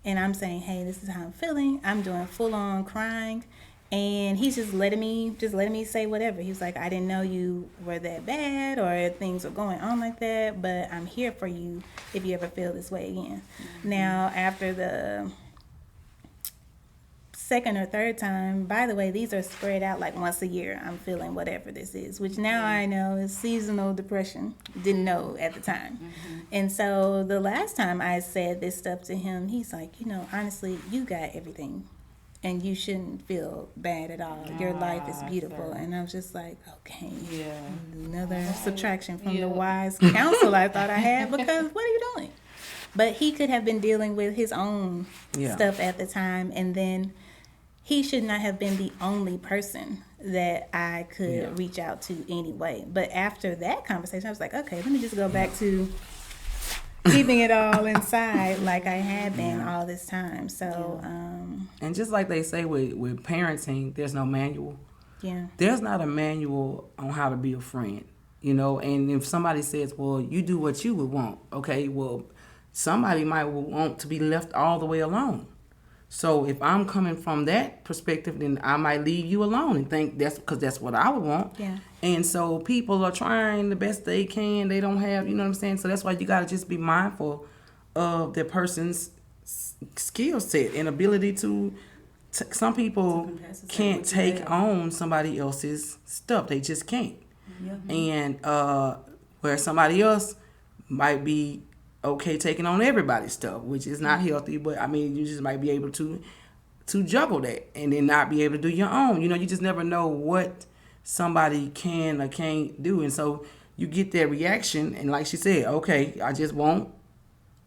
and I'm saying, hey, this is how I'm feeling. I'm doing full on crying, and he's just letting me say whatever. He was like, I didn't know you were that bad or things were going on like that, but I'm here for you if you ever feel this way again. Now, after the second or third time, by the way, these are spread out like once a year. I'm feeling whatever this is, which now I know is seasonal depression. Didn't know at the time. And so the last time I said this stuff to him, he's like, you know, honestly, you got everything and you shouldn't feel bad at all. Your life is beautiful. And I was just like, okay, another subtraction from the wise counsel I thought I had, because what are you doing? But he could have been dealing with his own stuff at the time, and then he should not have been the only person that I could reach out to anyway. But after that conversation, I was like, okay, let me just go back to keeping it all inside like I had been all this time. So, and just like they say with parenting, there's no manual. There's not a manual on how to be a friend, you know. And if somebody says, well, you do what you would want, okay, well, somebody might want to be left all the way alone. So if I'm coming from that perspective, then I might leave you alone and think that's because that's what I would want. And so people are trying the best they can. They don't have, you know what I'm saying? So that's why you got to just be mindful of the person's skill set and ability to some people can't take on somebody else's stuff. They just can't. And where somebody else might be okay taking on everybody's stuff, which is not healthy, but I mean, you just might be able to juggle that and then not be able to do your own. You know, you just never know what somebody can or can't do. And so you get that reaction, and like she said, okay, I just won't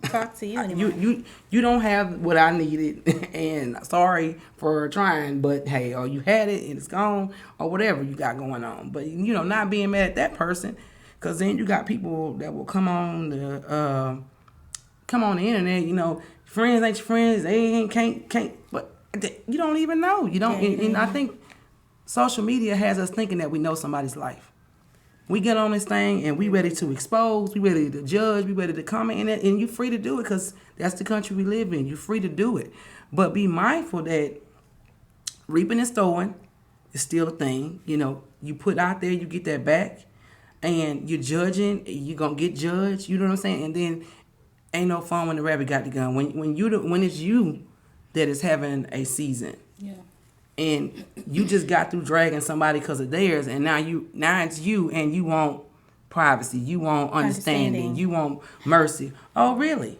talk to you anymore. You don't have what I needed, and sorry for trying, but hey, or you had it and it's gone, or whatever you got going on. But, you know, not being mad at that person, because then you got people that will come on the internet, you know, friends ain't your friends, they ain't can't, but you don't even know. You don't, and I think social media has us thinking that we know somebody's life. We get on this thing and we ready to expose, we ready to judge, we ready to comment in it, and you're free to do it because that's the country we live in. You're free to do it, but be mindful that reaping and sowing is still a thing. You know, you put out there, you get that back. And you're judging, you're going to get judged, you know what I'm saying? And then ain't no fun when the rabbit got the gun. When it's you that is having a season. And you just got through dragging somebody because of theirs, and now it's you, and you want privacy, you want understanding, you want mercy. Oh, really?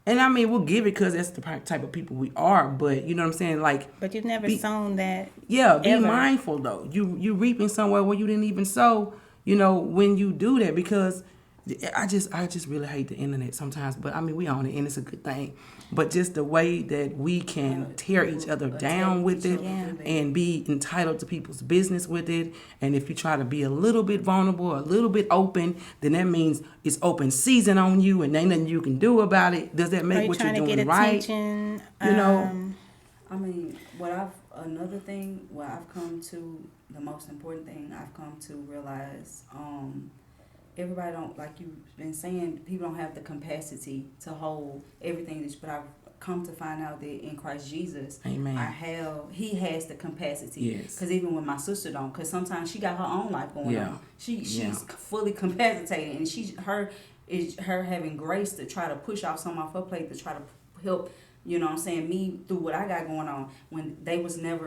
And I mean, we'll give it because that's the type of people we are. But you know what I'm saying? Like, But you've never sown that. yeah, be ever. mindful though. You reaping somewhere where you didn't even sow. You know, when you do that, because I just really hate the internet sometimes. But I mean, we own it, and it's a good thing. But just the way that we can tear each other down with it, and be entitled to people's business with it. And if you try to be a little bit vulnerable, a little bit open, then that means it's open season on you, and ain't nothing you can do about it. Does that Are make you what you're trying to doing get right? attention? You know. I mean, another thing where I've come to, the most important thing I've come to realize, everybody don't, like you've been saying, people don't have the capacity to hold everything, but I've come to find out that in Christ Jesus, Amen. He has the capacity. Yes. Because even when my sister don't, because sometimes she got her own life going Yeah. on. She's fully capacitated, and her having grace to try to push off some off her plate to try to help, you know what I'm saying, me through what I got going on, when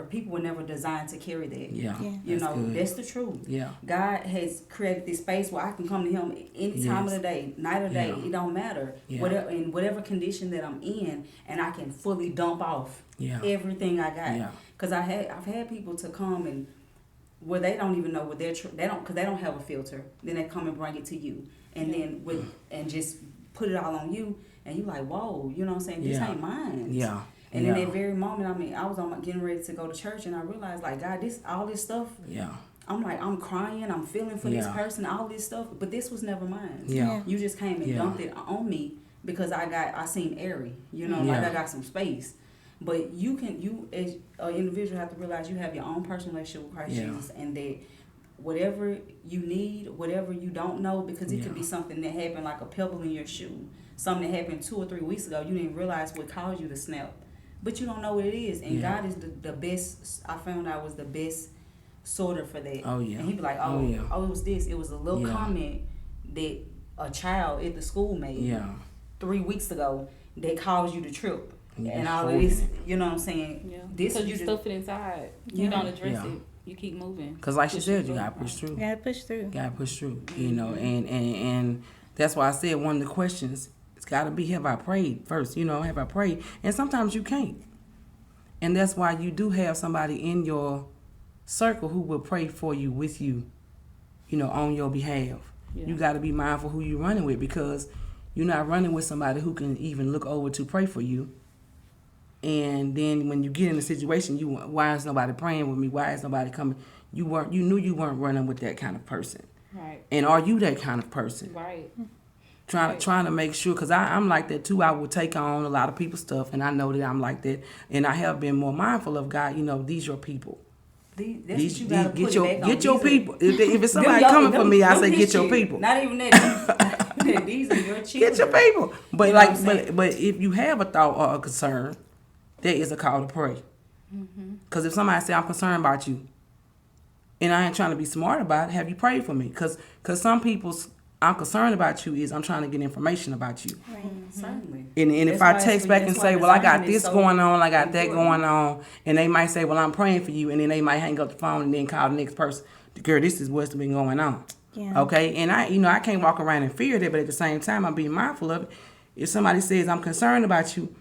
people were never designed to carry that. Yeah. You know, good. that's the truth. Yeah. God has created this space where I can come to Him any time of the day, night or day. Yeah. It don't matter. Yeah. Whatever condition that I'm in, and I can fully dump off everything I got. Yeah. Because I've had people to come and where they don't even know what because they don't have a filter. Then they come and bring it to you, and then and just put it all on you, and you like, whoa, you know what I'm saying? This ain't mine. Yeah. And in that very moment, I mean, I was getting ready to go to church, and I realized, like, God, all this stuff. Yeah. I'm like, I'm crying, I'm feeling for this person, all this stuff, but this was never mine. Yeah. You just came and dumped it on me because I seem airy, you know, like I got some space. But you as an individual have to realize you have your own personal relationship with Christ Jesus, and that whatever you need, whatever you don't know, because it could be something that happened like a pebble in your shoe, something that happened 2 or 3 weeks ago, you didn't realize what caused you to snap, but you don't know what it is, and God is the best. I found out was the best sorter for that. Oh yeah. And he'd be like, oh, it was this. It was a little comment that a child at the school made 3 weeks ago that caused you to trip. And all of this, you know what I'm saying? Yeah. This Because you stuff it inside. You don't address it. You keep moving. Because like she said, you gotta push through. You gotta push through. Gotta push through. You know, and that's why I said one of the questions, it's gotta be, have I prayed first? You know, have I prayed? And sometimes you can't. And that's why you do have somebody in your circle who will pray for you, with you, you know, on your behalf. Yeah. You gotta be mindful who you're running with, because you're not running with somebody who can even look over to pray for you. And then when you get in a situation, why is nobody praying with me? Why is nobody coming? You knew you weren't running with that kind of person. Right. And are you that kind of person? Right. Trying to make sure, because I'm like that too. I will take on a lot of people's stuff, and I know that I'm like that. And I have been more mindful of, God, you know, these your people. Get your people. If it's somebody coming for me, I say get your people. Not even that. These are your children. Get your people. But you know but if you have a thought or a concern, there is a call to pray. Because if somebody say, I'm concerned about you, and I ain't trying to be smart about it, have you prayed for me? Because some people's I'm concerned about you is I'm trying to get information about you. Right. Certainly. And if I text back and say, well, I got this going on, I got that going on, and they might say, well, I'm praying for you, and then they might hang up the phone and then call the next person, girl, this is what's been going on. Yeah. Okay? And I can't walk around in fear of that, but at the same time, I'm being mindful of it. If somebody says, I'm concerned about you,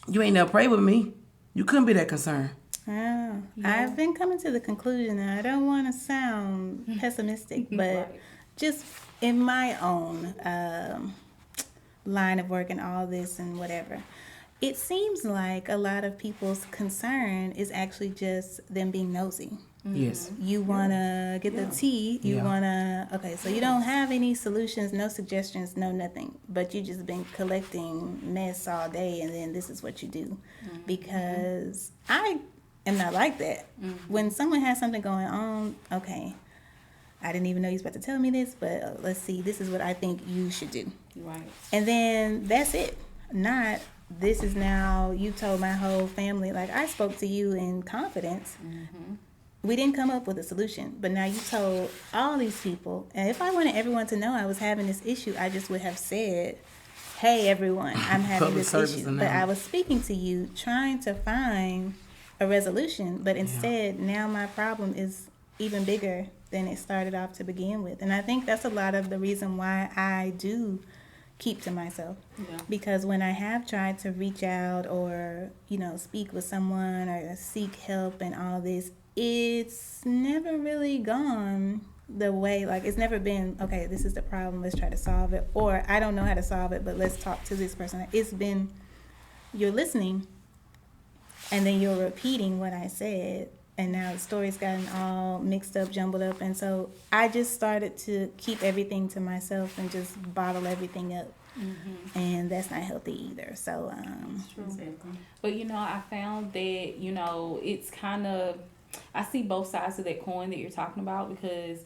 you ain't never prayed with me. You couldn't be that concerned. Oh, I've been coming to the conclusion, and I don't want to sound pessimistic, but just in my own line of work and all this and whatever, it seems like a lot of people's concern is actually just them being nosy. Yes. You want to get the tea. You want to, okay, so you don't have any solutions, no suggestions, no nothing. But you just been collecting mess all day, and then this is what you do. Because I am not like that. When someone has something going on, okay, I didn't even know you was about to tell me this, but let's see, this is what I think you should do. Right. And then that's it. Not, this is now, you told my whole family, like I spoke to you in confidence. We didn't come up with a solution, but now you told all these people. And if I wanted everyone to know I was having this issue, I just would have said, hey, everyone, I'm having this issue. But I was speaking to you, trying to find a resolution. But instead, now my problem is even bigger than it started off to begin with. And I think that's a lot of the reason why I do keep to myself. Yeah. Because when I have tried to reach out or, speak with someone or seek help and all this, it's never really gone the way, like, it's never been, okay, this is the problem, let's try to solve it. Or I don't know how to solve it, but let's talk to this person. It's been, you're listening and then you're repeating what I said. And now the story's gotten all mixed up, jumbled up. And so I just started to keep everything to myself and just bottle everything up. Mm-hmm. And that's not healthy either. So, Exactly. But I found that it's kind of, I see both sides of that coin that you're talking about, because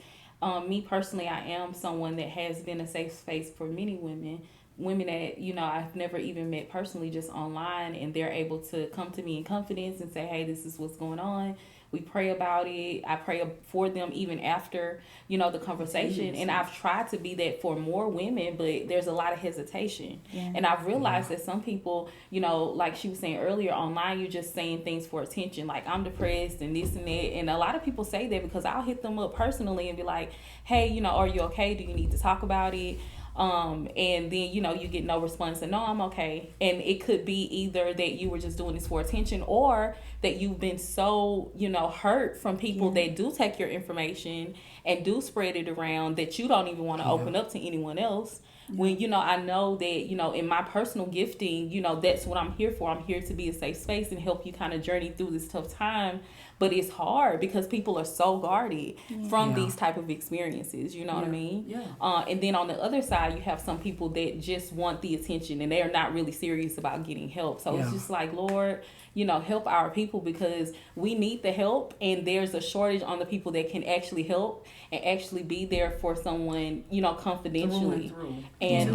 me personally, I am someone that has been a safe space for many women that I've never even met personally, just online, and they're able to come to me in confidence and say, hey, this is what's going on. We pray about it. I pray for them even after the conversation. And I've tried to be that for more women, but there's a lot of hesitation. Yeah. And I've realized that some people, like she was saying earlier, online, you're just saying things for attention, like I'm depressed and this and that. And a lot of people say that because I'll hit them up personally and be like, hey, are you okay? Do you need to talk about it? And then you get no response and no, I'm okay. And it could be either that you were just doing this for attention, or that you've been so hurt from people that do take your information and do spread it around that you don't even want to open up to anyone else. When I know that in my personal gifting, that's what I'm here for. I'm here to be a safe space and help you kind of journey through this tough time. But it's hard because people are so guarded from these type of experiences. You know what I mean? Yeah. And then on the other side, you have some people that just want the attention and they are not really serious about getting help. So it's just like, Lord, help our people, because we need the help, and there's a shortage on the people that can actually help and actually be there for someone, confidentially. And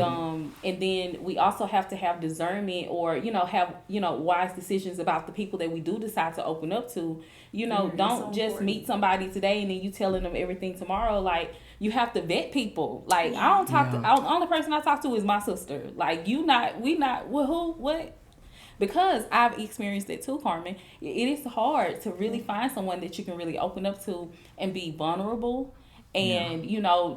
then we also have to have discernment, or have wise decisions about the people that we do decide to open up to. Don't just meet somebody today and then you telling them everything tomorrow. Like, you have to vet people. Like, I don't talk to, the only person I talk to is my sister. Like, we not, well, who, what? Because I've experienced it too, Carmen. It is hard to really find someone that you can really open up to and be vulnerable and,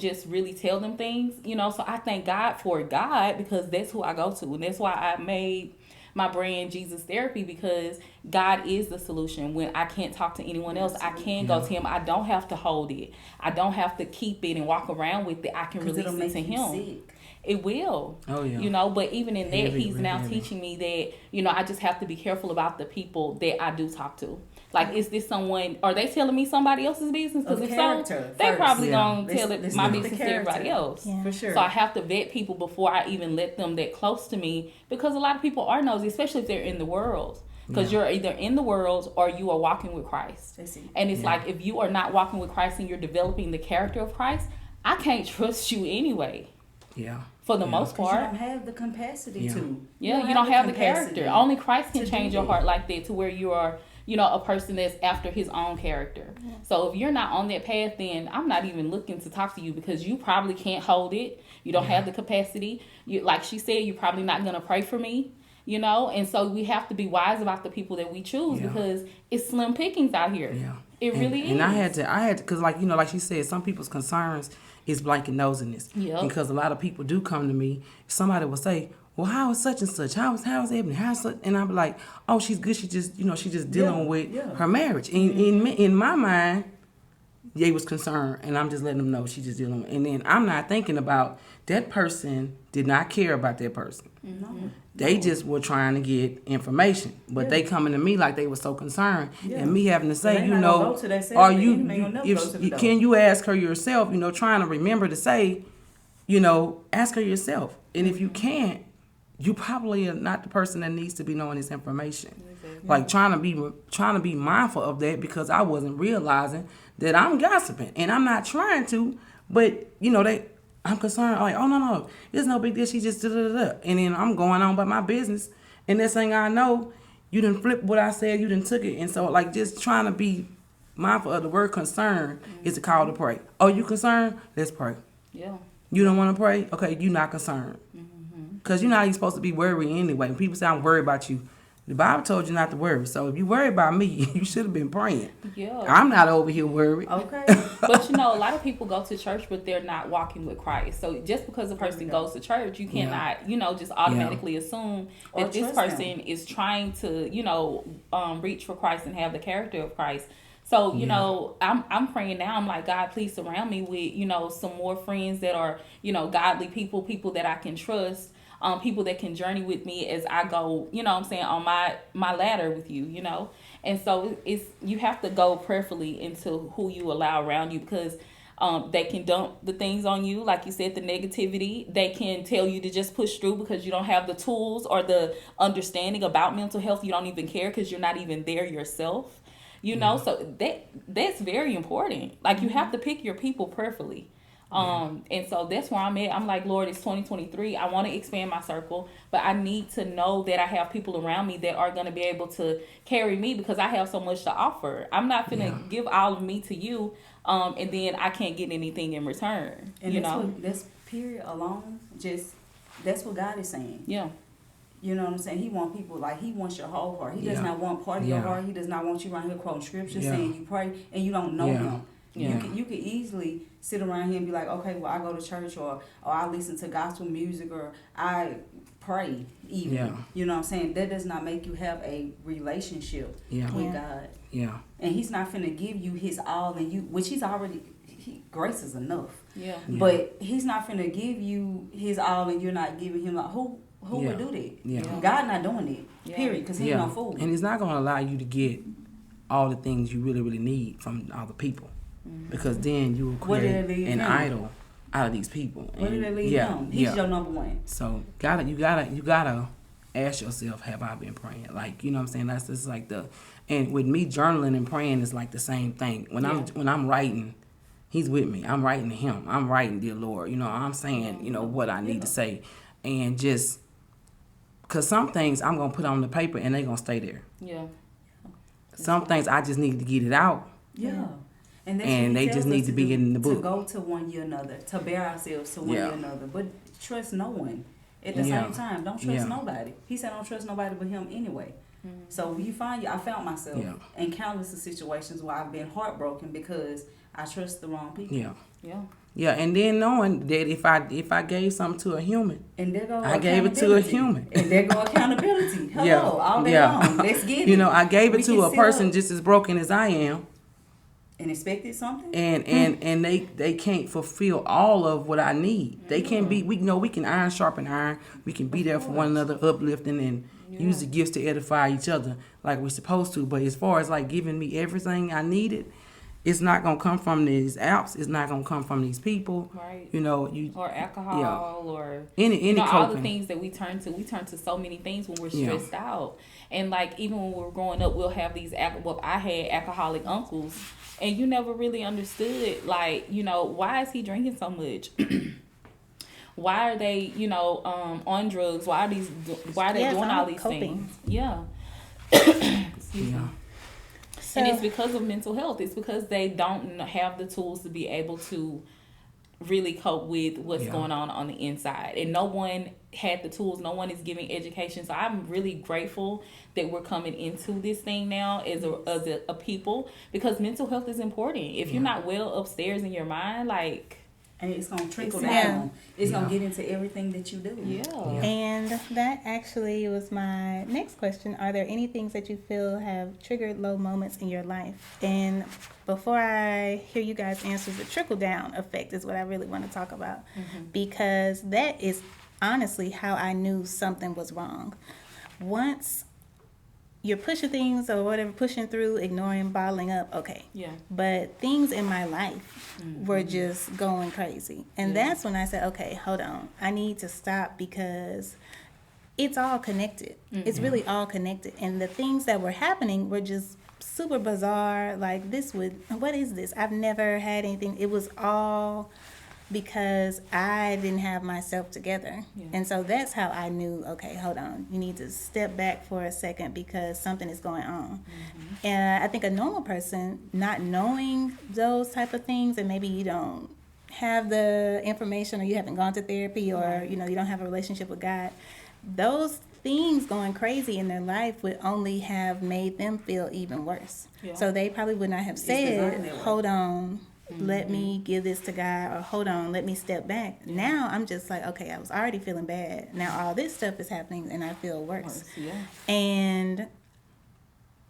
just really tell them things, So I thank God for God, because that's who I go to. And that's why I made my brand Jesus Therapy, because God is the solution. When I can't talk to anyone else, I can go to Him. I don't have to hold it. I don't have to keep it and walk around with it. I can release it to Him. Sick. It will. Oh, yeah. But even in that, He's now teaching me that, I just have to be careful about the people that I do talk to. Like, is this someone, are they telling me somebody else's business? Because if so, they probably going to tell my business to everybody else. Yeah. For sure. So I have to vet people before I even let them that close to me, because a lot of people are nosy, especially if they're in the world. Because you're either in the world or you are walking with Christ. And it's like, if you are not walking with Christ and you're developing the character of Christ, I can't trust you anyway. Yeah. For the most part. You don't have the capacity to. Yeah, you don't have the capacity. character. Only Christ can to change do your it. heart like that, to where you are, a person that's after His own character. So if you're not on that path, then I'm not even looking to talk to you, because you probably can't hold it. You don't have the capacity. You, like she said, you're probably not going to pray for me, And so we have to be wise about the people that we choose, because it's slim pickings out here. Yeah. It really is. And I had to, because like she said, some people's concerns is blanket nosiness. Yep. Because a lot of people do come to me. Somebody will say, well, how is such and such? How is Ebony? How's such? And I'm like, oh, she's good. She just, she's just dealing with her marriage. In my mind, they was concerned, and I'm just letting them know she's just dealing with. And then I'm not thinking about that person did not care about that person. No. They just were trying to get information, but they coming to me like they were so concerned, and me having to say, They ain't gonna go to that are same you? thing. They ain't gonna never go to the door. Can you ask her yourself? Trying to remember to say, ask her yourself, and if you can't, you probably are not the person that needs to be knowing this information. Exactly. Like trying to be mindful of that, because I wasn't realizing that I'm gossiping, and I'm not trying to, but I'm concerned, like, oh, no, it's no big deal. She just da-da-da-da. And then I'm going on about my business. And this thing I know, you done flip what I said, you done took it. And so, like, just trying to be mindful of the word concern is a call to pray. Oh, you concerned? Let's pray. Yeah. You don't want to pray? Okay, you're not concerned. Because you're not even supposed to be worried anyway. When people say, I'm worried about you, The Bible told you not to worry. So if you worry about me, you should have been praying. Yeah. I'm not over here worried. Okay. But a lot of people go to church, but they're not walking with Christ. So just because a person goes to church, you cannot, just automatically assume Or that this trust person is trying to, reach for Christ and have the character of Christ. So, I'm praying now. I'm like, God, please surround me with, some more friends that are, godly people that I can trust. People that can journey with me as I go, on my ladder with you, And so you have to go prayerfully into who you allow around you, because they can dump the things on you, like you said, the negativity. They can tell you to just push through because you don't have the tools or the understanding about mental health. You don't even care because you're not even there yourself, So that's very important. Like, you have to pick your people prayerfully. And so that's where I'm at. I'm like, Lord, it's 2023. I want to expand my circle, but I need to know that I have people around me that are going to be able to carry me, because I have so much to offer. I'm not going to give all of me to you, and then I can't get anything in return. And this period alone, that's what God is saying. Yeah. You know what I'm saying? He wants people, like, he wants your whole heart. He does not want part of your heart. He does not want you around here quoting scripture, saying you pray and you don't know him. Yeah. You could easily sit around here and be like, okay, well, I go to church, or I listen to gospel music, or I pray even. Yeah. You know what I'm saying? That does not make you have a relationship with God. Yeah. And he's not finna give you his all in you, which grace is enough. Yeah. But he's not finna give you his all and you're not giving him, who would do that? Yeah. God not doing it, period, because he ain't no fool. And he's not going to allow you to get all the things you really, really need from other people. Because then you will create an idol out of these people. Where did they leave him? He's your number one. So you gotta ask yourself, have I been praying? Like, you know what I'm saying? That's just like and with me, journaling and praying is like the same thing. When I'm writing, he's with me. I'm writing to him. I'm writing, dear Lord. I'm saying, what I need to say. And just, because some things I'm going to put on the paper and they're going to stay there. Yeah. Some things I just need to get it out. Yeah. And they just need to be in the book. To go to one year another, to bear ourselves to one year another. But trust no one. At the same time, don't trust nobody. He said don't trust nobody but him anyway. So I found myself in countless of situations where I've been heartbroken because I trust the wrong people. Yeah. Yeah. Yeah, and then knowing that if I gave something to a human, and there go I gave it to a human. And there go accountability. Hello, all day long. Let's get it. I gave it to a person just as broken as I am. And expected something? And they can't fulfill all of what I need. They can be, we can iron sharpen iron. We can be there for one another, uplifting and use the gifts to edify each other like we're supposed to. But as far as like giving me everything I needed, it's not gonna come from these apps. It's not gonna come from these people. Right. Or alcohol or any all the things that we turn to. We turn to so many things when we're stressed out. And like even when we were growing up, we'll have these I had alcoholic uncles, and you never really understood like why is he drinking so much. Why are they, on drugs? Why are they doing all these coping. things? Yeah. Excuse me. So, and it's because of mental health. It's because they don't have the tools to be able to really cope with what's going on the inside. And no one had the tools. No one is giving education. So I'm really grateful that we're coming into this thing now as a people, because mental health is important. If you're not well upstairs in your mind, like... And it's going to trickle down. It's going to get into everything that you do. Yeah. And that actually was my next question. Are there any things that you feel have triggered low moments in your life? And before I hear you guys answer, the trickle down effect is what I really want to talk about. Because that is honestly how I knew something was wrong. Once you're pushing things or whatever, pushing through, ignoring, bottling up, okay. Yeah. But things in my life were just going crazy. And that's when I said, okay, hold on. I need to stop, because it's all connected. It's really all connected. And the things that were happening were just super bizarre. Like what is this? I've never had anything. It was all because I didn't have myself together. Yeah. And so that's how I knew, okay, hold on. You need to step back for a second because something is going on. And I think a normal person, not knowing those type of things, and maybe you don't have the information or you haven't gone to therapy or, you don't have a relationship with God, those things going crazy in their life would only have made them feel even worse. Yeah. So they probably would not have designed said, that way. hold on, let me give this to God, or hold on, let me step back. Now I'm just like, okay, I was already feeling bad. Now all this stuff is happening and I feel worse. Yeah. And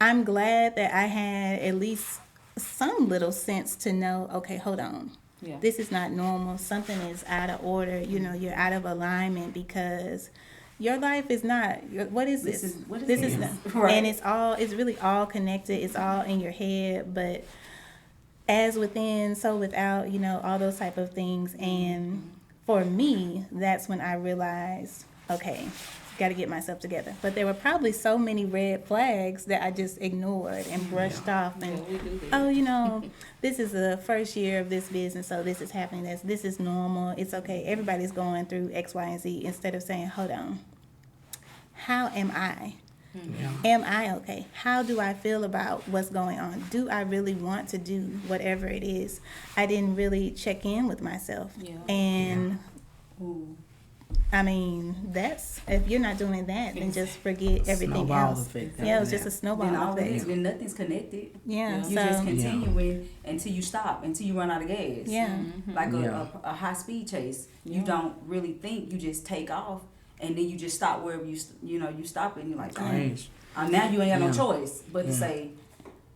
I'm glad that I had at least some little sense to know, okay, hold on. Yeah. This is not normal. Something is out of order. You know, you're out of alignment because your life is not. What is this? What is this this? is not, Right. and it's really all connected. It's all in your head, but as within, so without. You know, all those type of things. And for me, that's when I realized, okay, got to get myself together. But there were probably so many red flags that I just ignored and brushed off. And Yeah, we do that. oh, you know, this is the first year of this business, so this is happening. This is normal. It's okay. Everybody's going through X, Y, and Z. Instead of saying, hold on, how am I? Am I okay? How do I feel about what's going on? Do I really want to do whatever it is? I didn't really check in with myself. Yeah. And Ooh. I mean, that's, if you're not doing that, then just forget everything Snowball else. effect Yeah, it was after just a that. snowball Then all effect. then nothing's connected. Yeah, You so just continuing until you stop, until you run out of gas. yeah. Like Yeah. a high speed chase. Yeah. You don't really think. You just take off, and then you just stop wherever you stop, and you're like, Crash. now you ain't got Yeah. no choice but to Yeah. say,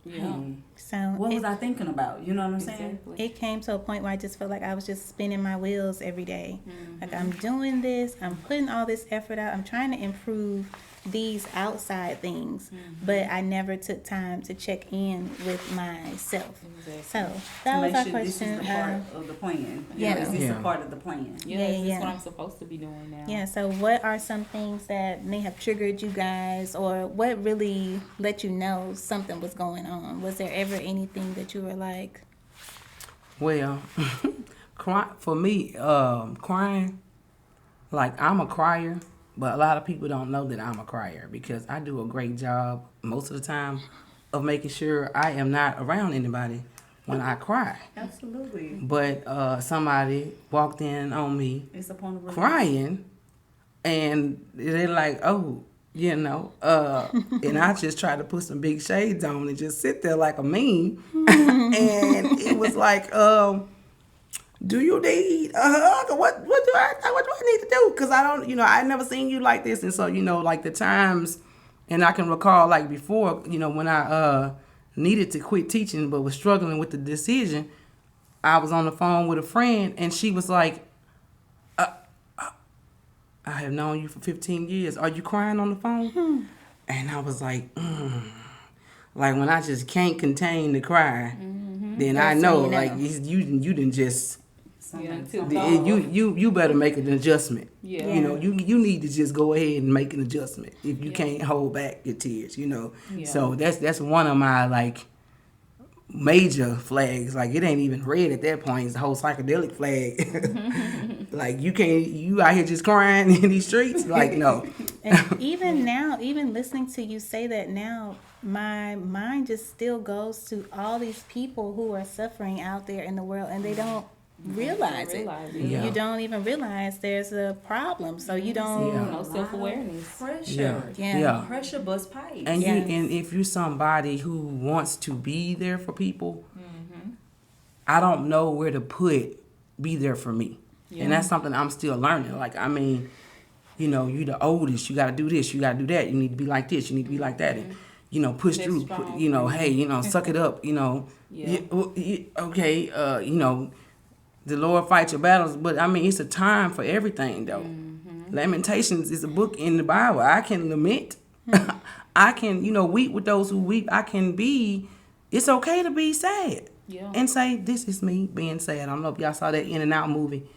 Yeah. So what it, was I thinking about? You know what I'm saying? Exactly. it came to a point where I just felt like I was just spinning my wheels every day. Mm-hmm. Like I'm doing this, I'm putting all this effort out, I'm trying to improve these outside things, Mm-hmm. but I never took time to check in with myself. Exactly. So To that was make our sure this question. is the part of the plan. yeah. Is this Yeah. a part of the plan? Yeah, Yeah, is this yeah. what I'm supposed to be doing now? Yeah, so what are some things that may have triggered you guys, or what really let you know something was going on? Was there ever anything that you were like, Well, for me, crying, like I'm a crier, but a lot of people don't know that I'm a crier because I do a great job most of the time of making sure I am not around anybody when I cry. Absolutely. But somebody walked in on me It's upon the release. crying, and they're like, "Oh, you know," and I just tried to put some big shades on and just sit there like a meme, and it was like, "Do you need a hug? Or what do I need to do? Because I don't, I never seen you like this." And so, like the times, and I can recall like before, when I needed to quit teaching but was struggling with the decision, I was on the phone with a friend, and she was like, I have known you for 15 years. Are you crying on the phone? And I was like, like when I just can't contain the cry, then I That's know, when you like know. you didn't just, Yeah, Something- too you better make an adjustment. Yeah. You need to just go ahead and make an adjustment if you Yeah. can't hold back your tears. Yeah. So that's one of my like major flags. Like it ain't even red at that point. It's the whole psychedelic flag. Like you out here just crying in these streets. Like no. and even now, even listening to you say that now, my mind just still goes to all these people who are suffering out there in the world, and they don't realize it. Yeah. You don't even realize there's a problem, so you don't. Yeah. No self-awareness. Pressure. Yeah. Pressure bust pipes. And Yes. and if you're somebody who wants to be there for people, I don't know where to put be there for me. Yeah. And that's something I'm still learning. Like, I mean, you the oldest, you got to do this, you got to do that. You need to be like this, you need to be like that. And, push That's through, strong. hey, suck it up, Yeah. okay, the Lord fight your battles. But, I mean, it's a time for everything, though. Lamentations is a book in the Bible. I can lament. I can, weep with those who weep. It's okay to be sad. Yeah. And say, this is me being sad. I don't know if y'all saw that In and Out movie.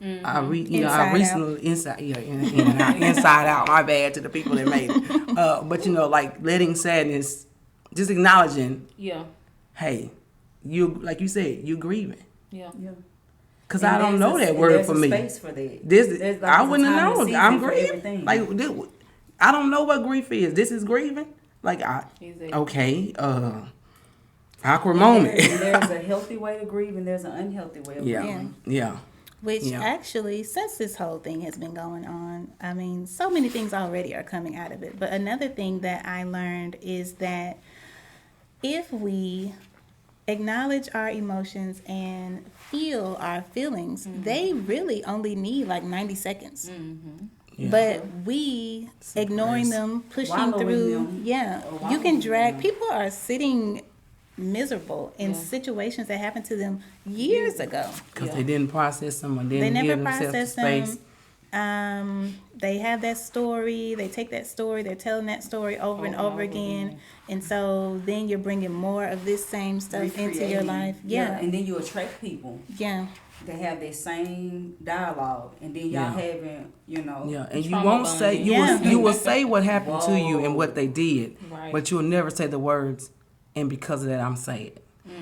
I Inside I recently Inside Out. My bad to the people that made it. But like letting sadness, just acknowledging, Yeah. hey, you like you said, you're grieving. Yeah. Yeah. Cause And I don't there's know a- that word there's for a me. Space for that. This There's I a wouldn't have time and known. season I'm for grieving. everything. Like I don't know what grief is. This is grieving. Like Exactly. okay, awkward And moment. there's a healthy way to grieve and there's an unhealthy way of Yeah. grieving. Yeah. which Yeah. actually, since this whole thing has been going on, I mean, so many things already are coming out of it. But another thing that I learned is that if we acknowledge our emotions and feel our feelings, they really only need like 90 seconds. Yeah. But we ignoring Suppress. them, pushing Wallowing through, them. yeah, Or you can wallowing drag. them. People are sitting miserable in Yeah. situations that happened to them years ago. Because Yeah. they didn't process them or They didn't never give themselves the process space. them. They have that story. They take that story. They're telling that story over and over again. And so then you're bringing more of this same stuff into your Recreating. life. Yeah, And then you attract people yeah, that have that same dialogue, and then y'all Yeah. having, you know. Yeah, and you Trauma won't say bonding. you Yeah. will you will say what happened to you and Whoa. what they did, Right. but you'll never say the words. And because of that, I'm saying.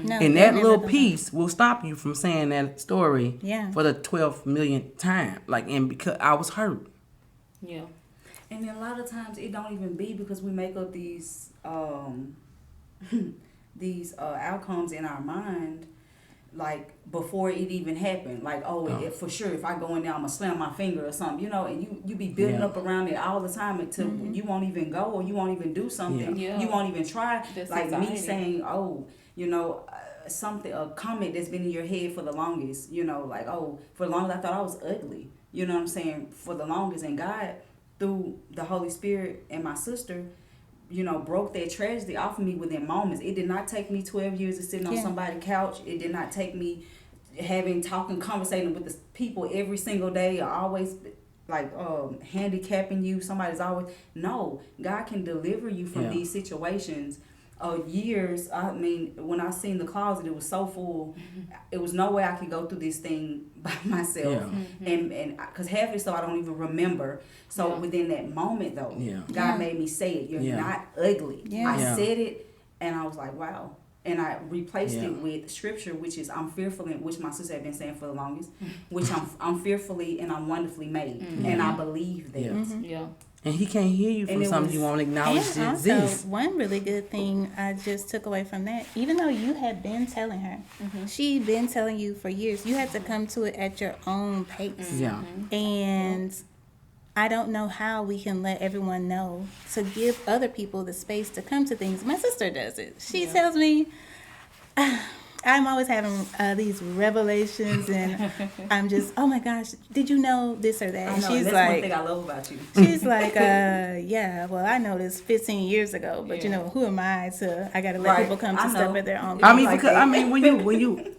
no. And they that never little gonna- piece will stop you from saying that story Yeah. for the 12th millionth time. Like, and because I was hurt. Yeah. And then a lot of times it don't even be because we make up these outcomes in our mind, like before it even happened. Like, if, for sure, if I go in there, I'm gonna slam my finger or something, you know. And you be building Yeah. up around it all the time until you won't even go or you won't even do something. Yeah. You won't even try. That's like me anxiety. saying, something, a comment that's been in your head for the longest, you know, like, for the longest I thought I was ugly. You know what I'm saying? For the longest, and God, through the Holy Spirit and my sister, you know, broke that tragedy off of me within moments. It did not take me 12 years of sitting on Yeah. somebody's couch. It did not take me conversating with the people every single day, or always like handicapping you. Somebody's always, no, God can deliver you from Yeah. these situations. Years, I mean, when I seen the closet, it was so full. It was no way I could go through this thing by myself. Yeah. And because half of it, so I don't even remember. So Yeah. within that moment, though, Yeah. God Yeah. made me say it. You're Yeah. not ugly. Yeah. I Yeah. said it, and I was like, wow. And I replaced Yeah. it with scripture, which is I'm fearfully, which my sister had been saying for the longest, which I'm fearfully and I'm wonderfully made, and I believe that. Yeah. Yeah. And he can't hear you from And it something was- you won't acknowledge And that also, exists. one really good thing I just took away from that, even though you had been telling her, she'd been telling you for years, you had to come to it at your own pace. Yeah. And I don't know how we can let everyone know to give other people the space to come to things. My sister does it. She tells me, I'm always having these revelations, and I'm just, oh my gosh, did you know this or that? I And know, she's and that's one thing like, I love about you. she's like, yeah, well, I know this 15 years ago, but you Yeah. know, who am I I got to let Right, people come to I stuff know. at their own I mean, Like because that. I mean, when you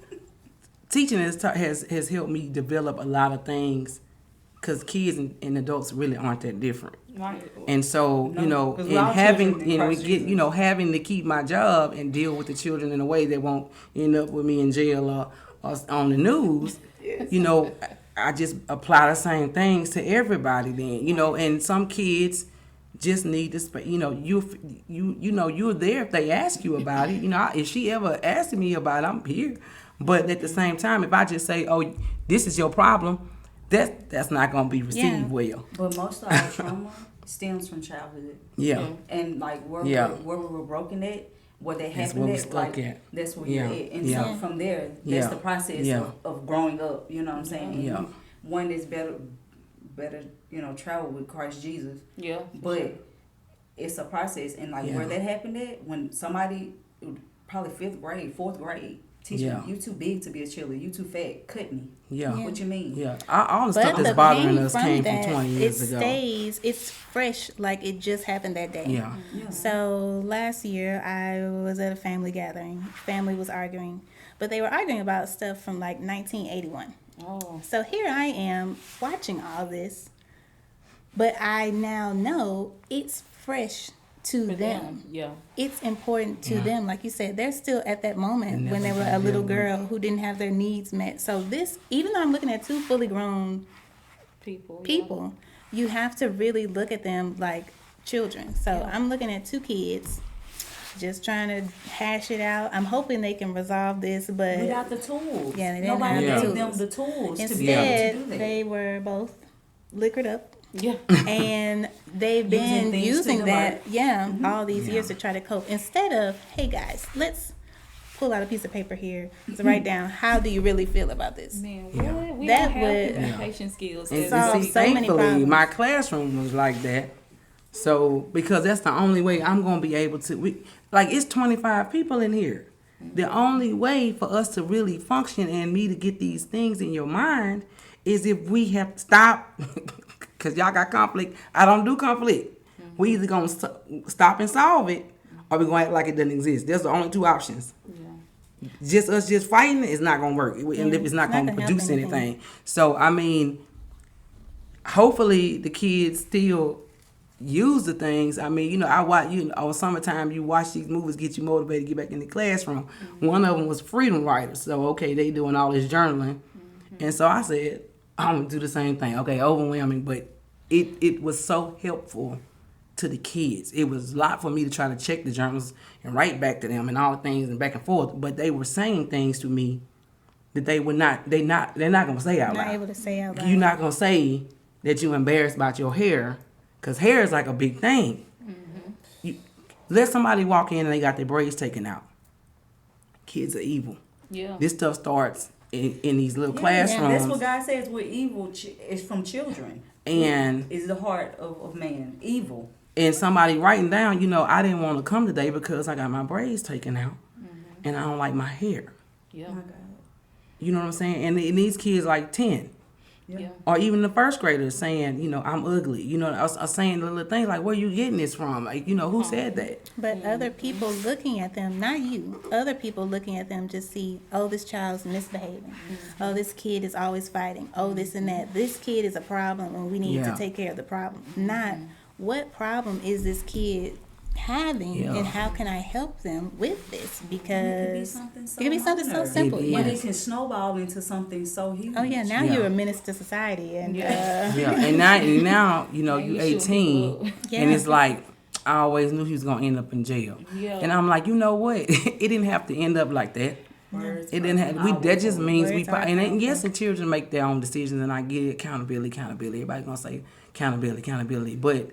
teaching has helped me develop a lot of things, because kids and adults really aren't that different. Right. And so, No, you know, 'cause we and all having, children in and we Christ get, Jesus. you know, having to keep my job and deal with the children in a way that won't end up with me in jail or on the news, you know, I just apply the same things to everybody then, you know, and some kids just need this, you know, you know, you're there if they ask you about it. You know, if she ever asked me about it, I'm here. But at the same time, if I just say, oh, this is your problem, that's not going to be received Yeah. well. But most of our trauma stems from childhood. Yeah. And like where Yeah. where we were broken at, where they That's happened where we at, stuck like at. that's where Yeah. you're at. And Yeah. so from there, that's Yeah. the process Yeah. of growing up. You know what I'm saying? And Yeah. one is better, you know, travel with Christ Jesus. Yeah. But it's a process, and like Yeah. where that happened at, when somebody, probably 5th grade, 4th grade, teaching Yeah. you too big to be a cheerleader, you too fat, cut me. Yeah. Yeah. What you mean? Yeah, all the But stuff that's the bothering pain us from came that, from 20 years it ago. stays, it's fresh, like it just happened that day. Yeah, Yeah. So last year I was at a family gathering. Family was arguing, but they were arguing about stuff from like 1981. Oh. So here I am watching all this, but I now know it's fresh to For them. them. Yeah. It's important to Yeah. them. Like you said, they're still at that moment And when they that's were what a they little deal with. girl who didn't have their needs met. So this, even though I'm looking at two fully grown People. people, you have to really look at them like children. So Yeah. I'm looking at two kids, just trying to hash it out. I'm hoping they can resolve this, but Without the tools. Yeah, they didn't Nobody have the gave them tools. the tools to be able instead to do that. they were both liquored up. Yeah. And they've Using been things to using the that, right. all these Yeah. years to try to cope. Instead of, hey guys, let's pull out a piece of paper here to write down how do you really feel about this. Man, Yeah. we that don't have would communication skills. And as solve see, adults. so many thankfully, problems. my classroom was like that. So, because that's the only way I'm going to be able to, it's 25 people in here. The only way for us to really function and me to get these things in your mind is if we have to stop, because y'all got conflict. I don't do conflict. We either going to stop and solve it, or we going to act like it doesn't exist. There's the only two options. Just us just fighting is not going to work. And it's not going to gonna produce help anything. anything. So, I mean, hopefully the kids still use the things. I mean, I watch, on summertime, you watch these movies, get you motivated to get back in the classroom. One of them was Freedom Writers. So, okay, they doing all this journaling. And so I said, I'm going to do the same thing. Okay, overwhelming, but it was so helpful to the kids. It was a lot for me to try to check the journals and write back to them and all the things and back and forth. But they were saying things to me that they're not going to say out not loud. able to say out loud. You're not going to say that you're embarrassed about your hair, because hair is like a big thing. You let somebody walk in and they got their braids taken out. Kids are evil. Yeah. This stuff starts in these little That's classrooms. what God says. We're evil. It's from children. And Is the heart of man evil? somebody writing down, I didn't want to come today because I got my braids taken out and I don't like my hair. Yeah. My God. You know what I'm saying? And these kids like 10. Yeah. Or even the first graders saying, I'm ugly. I was saying little things like, where you getting this from? Like, who said that? But other people looking at them, not you, other people looking at them just see, oh, this child's misbehaving. Oh, this kid is always fighting. Oh, this and that. This kid is a problem and we need Yeah. to take care of the problem. Not what problem is this kid having Yeah. and how can I help them with this? It could be Because something so it could be something so minor. simple. It But Yeah. it can snowball into something so huge. Oh yeah, now Yeah. you're a menace to society and Yeah, and now you you shoot 18, people up. and Yeah. it's like I always knew he was gonna end up in jail. Yeah. And I'm like, you know what? It didn't have to end up like that. Words It didn't have. That just means we. Words are And yes, powerful. the children make their own decisions, and I get it. Accountability. Everybody's gonna say accountability. But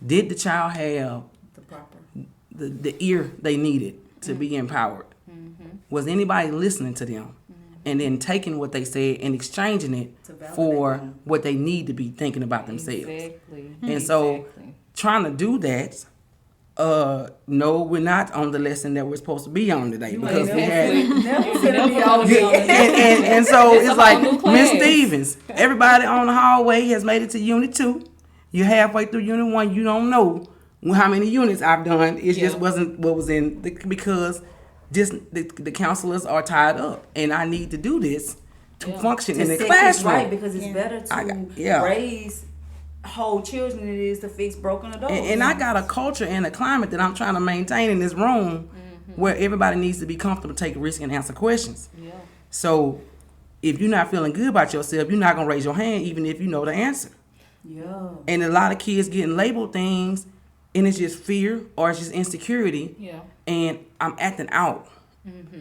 did the child have the proper. the ear they needed to be empowered? Was anybody listening to them? And then taking what they said and exchanging it To validate for them. what they need to be thinking about themselves. Exactly. And so Exactly. trying to do that, no, we're not on the lesson that we're supposed to be on today because we had Never finna be Never all gonna be on good. and so It's it's a like whole new Miss class. Stevens, everybody on the hallway has made it to Unit 2. You're halfway through Unit 1. You don't know how many units I've done. It just Yeah. wasn't what was in because just the counselors are tied up, and I need to do this to Yeah. function To in the set this classroom. right, because it's Yeah. better to yeah. raise whole children than it is to fix broken adults. And I got a culture and a climate that I'm trying to maintain in this room where everybody needs to be comfortable to take risks and answer questions. Yeah. So if you're not feeling good about yourself, you're not going to raise your hand even if you know the answer. Yeah. And a lot of kids getting labeled things and it's just fear or it's just insecurity Yeah. and I'm acting out.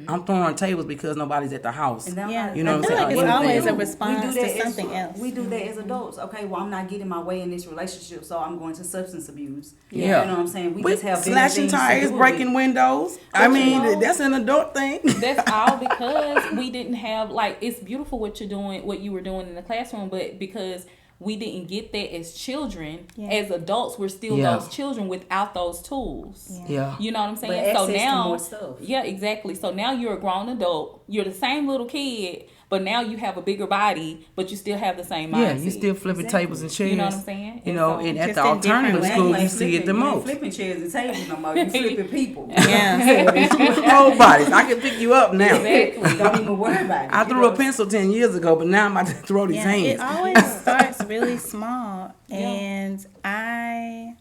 I'm throwing tables because nobody's at the house. And now Yeah, You know I what feel I'm like saying? it's always a We do response that to as- something else. We do that as adults. Okay, well, I'm not getting my way in this relationship, so I'm going to substance abuse. Yeah. You know what I'm saying? We We just have better slashing things to tires, do with breaking it. windows. I you mean, know- that's an adult thing. That's all because we didn't have it's beautiful what you're doing, what you were doing in the classroom, but because we didn't get that as children, Yeah. as adults, we're still Yeah. those children without those tools. Yeah. You know what I'm But saying? So access to now, more stuff. yeah, exactly. So now you're a grown adult. You're the same little kid, but now you have a bigger body, but you still have the same mindset. Yeah, you still flipping Exactly. tables and chairs. You know what I'm saying? You And know, so- and at Just the in different alternative ways. school, You you ain't see it the flipping- you ain't most. flipping chairs and tables no more. You flipping people. Yeah. Whole bodies. I can pick you up now. Exactly. Don't even worry about it. I You threw know, a pencil 10 years ago, but now I'm about to throw these Yeah, it hands. always starts really small, and I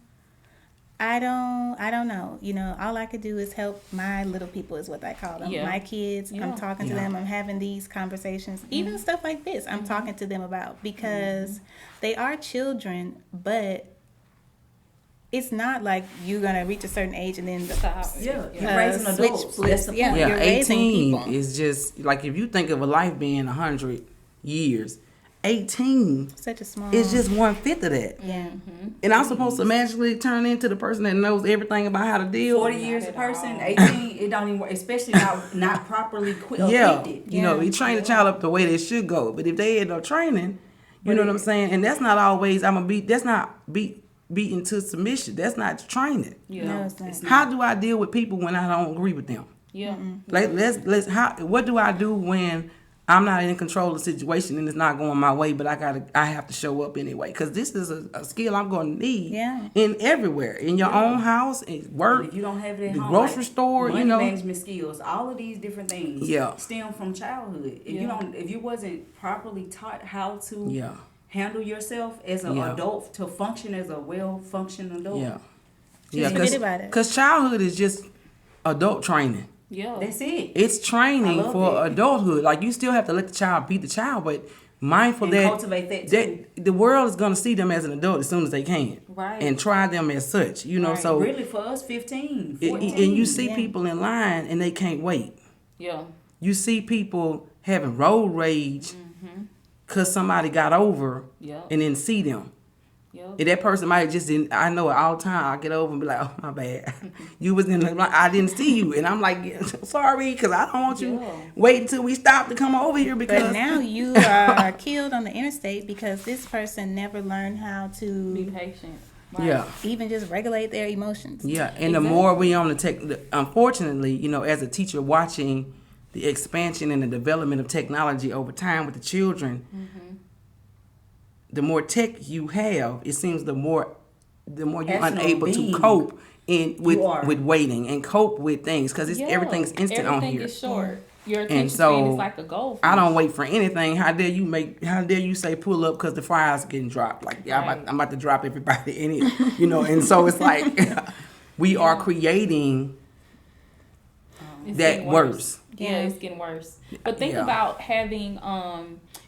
don't know. You know, all I could do is help my little people, is what I call them. Yeah. My kids. Yeah. I'm talking to Yeah. them. I'm having these conversations, even stuff like this. I'm talking to them about because they are children, but it's not like you're gonna reach a certain age and then Stop. Yeah, Yeah. you're raising switch adults. flips. That's the Yeah. point. Yeah, you're raising 18 people. is just like if you think of a life being 100 years, 18 Such a small. is just 1/5 of that. Yeah. And I'm supposed to magically turn into the person that knows everything about how to deal. 40 years a at person, all. 18, it don't even work, especially not properly Yeah, equipped. you know, Yeah. you train the child up the way they should go. But if they end up training, you know what I'm saying? And that's not always, that's not beaten to submission. That's not training. Yeah. No, it's not. How do I deal with people when I don't agree with them? Yeah. Like, what do I do when I'm not in control of the situation and it's not going my way, but I have to show up anyway? Because this is a skill I'm going to need Yeah. in everywhere, in your own house, at work, If you don't have it at the home, grocery like store, money you know. management skills, all of these different things Yeah. stem from childhood. Yeah. If you wasn't properly taught how to Yeah, handle yourself as an Yeah. adult, to function as a well-functioning adult, yeah, Just forget about it. Because childhood is just adult training. Yeah. that's it. It's training I love for that. adulthood. Like, you still have to let the child be the child, but mindful And that cultivate that too. the world is going to see them as an adult as soon as they can, Right. and try them as such. You know, Right. so Really, for us, 15, and 14. you see Yeah. people in line and they can't wait. Yeah. You see people having road rage because somebody got over Yeah. and didn't see them. Yeah. And that person might just didn't. I know it all the time. I get over and be like, "Oh, my bad. You was in the. I didn't see you." And I'm like, "Sorry, because I don't want you Yeah. wait until we stop to come over here because But now you are killed on the interstate because this person never learned how Be to patient. Right. yeah, even just regulate their emotions. yeah." And the more we on the tech, unfortunately, you know, as a teacher watching the expansion and the development of technology over time with the children, the more tech you have, it seems the more you're As an unable being, to cope with you are. waiting and cope with things because Yeah. everything's instant on Everything here. is short. Your attention so, span is like a goldfish. I don't wait for anything. How dare you say pull up because the fries are getting dropped? Like, yeah, Right. I'm about to drop everybody in it, you know. And so it's like we are creating It's that getting worse. Yeah, Yeah. it's getting worse. But think Yeah. about having,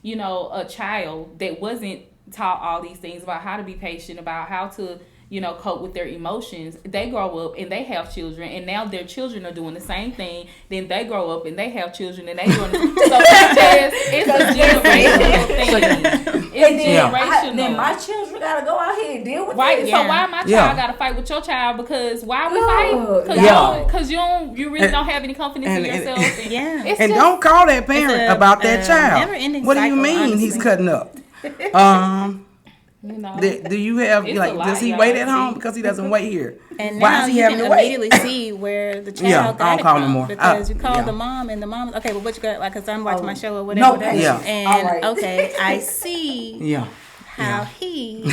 you know, a child that wasn't taught all these things about how to be patient, about how to, you know, cope with their emotions. They grow up and they have children, and now their children are doing the same thing. Then they grow up and they have children, and they doing so it's a generational thing. It's Yeah. generational. Then my children gotta go out here and deal with Right, it. so Yeah. why my child Yeah. gotta fight with your child? Because why we No. fight? Because Yeah. you really don't have any confidence in and- yourself. And Yeah. it's And just- don't call that parent It's a- about that a child. never-ending What do you cycle, mean he's honestly. cutting up? you know, Do you have It's a like? lot, Does he y'all. wait at home See? because he doesn't wait here? And Why now is he you having can to wait? immediately see where the child Yeah, I got don't it call from no more. because you called Yeah. the mom and the mom. Okay, but what you got? Like, cause I'm watching my show or No whatever. patience. Yeah. And All right. okay, I see Yeah. how he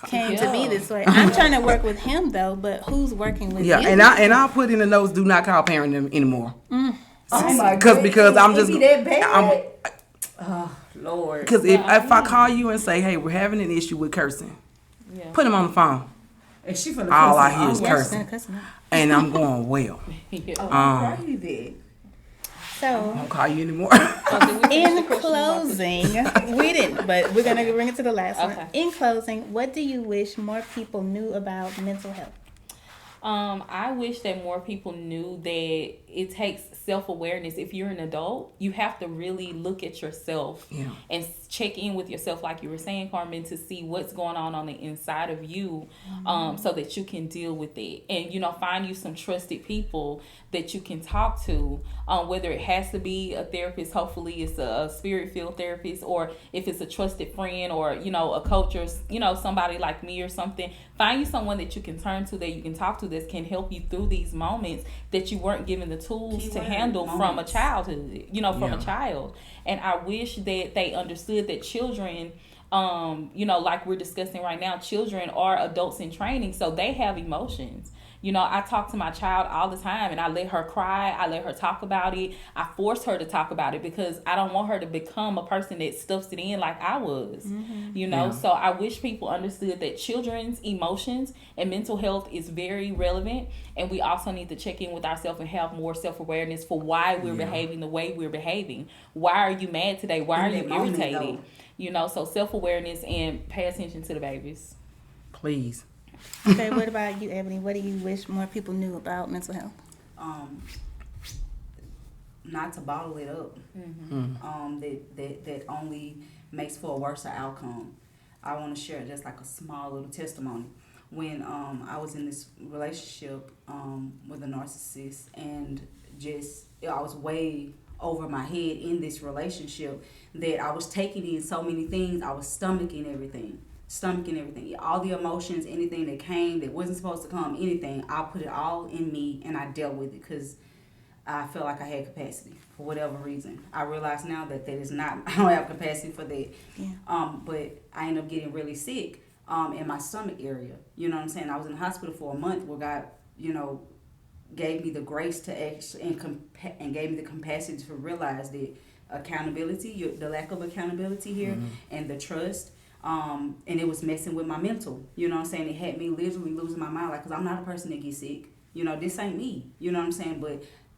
came to be Yeah. this way. I'm trying to work with him though, but who's working with Yeah, you? and I'll put in the notes. Do not call parent them anymore. Oh my Because I'm goodness, just it be that I'm bad? Oh Lord. because if I call you and say, hey, we're having an issue with cursing, yeah. put him on the phone, And she finna all cuss I him hear out. is Yes, cursing. cussing out. and I'm going well. Yeah. Oh, crazy. So I won't call you anymore. in closing, we didn't, but we're gonna bring it to the last one. Okay. In closing, what do you wish more people knew about mental health? I wish that more people knew that it takes self-awareness. If you're an adult, you have to really look at yourself Yeah. and check in with yourself, like you were saying, Carmen, to see what's going on the inside of you, so that you can deal with it. And, you know, find you some trusted people that you can talk to, whether it has to be a therapist, hopefully it's a spirit-filled therapist, or if it's a trusted friend or, you know, a coach or, you know, somebody like me or something. Find you someone that you can turn to, that you can talk to, that can help you through these moments that you weren't given the tools to Keyword, handle from a moments. childhood, you know, from Yeah. a child. And I wish that they understood that children, you know, like we're discussing right now, children are adults in training, so they have emotions. You know, I talk to my child all the time and I let her cry. I let her talk about it. I force her to talk about it because I don't want her to become a person that stuffs it in like I was. You know, Yeah. so I wish people understood that children's emotions and mental health is very relevant. And we also need to check in with ourselves and have more self-awareness for why we're Yeah. behaving the way we're behaving. Why are you mad today? Why are In you that moment, irritated? though. You know, so self-awareness and pay attention to the babies. Please. Okay, what about you, Ebony? What do you wish more people knew about mental health? Not to bottle it up. Mm-hmm. That only makes for a worse outcome. I want to share just like a small little testimony. When I was in this relationship with a narcissist, and just I was way over my head in this relationship, that I was taking in so many things. I was stomaching everything, all the emotions, anything that came that wasn't supposed to come, anything. I put it all in me, and I dealt with it because I felt like I had capacity for whatever reason. I realize now that is not, I don't have capacity for that. Yeah. But I ended up getting really sick in my stomach area. You know what I'm saying? I was in the hospital for a month where God, gave me the grace to actually and gave me the capacity to realize that accountability, the lack of accountability here, and the trust, and it was messing with my mental. You know what I'm saying? It had me literally losing my mind, like, because I'm not a person that gets sick. This ain't me. You know what I'm saying? But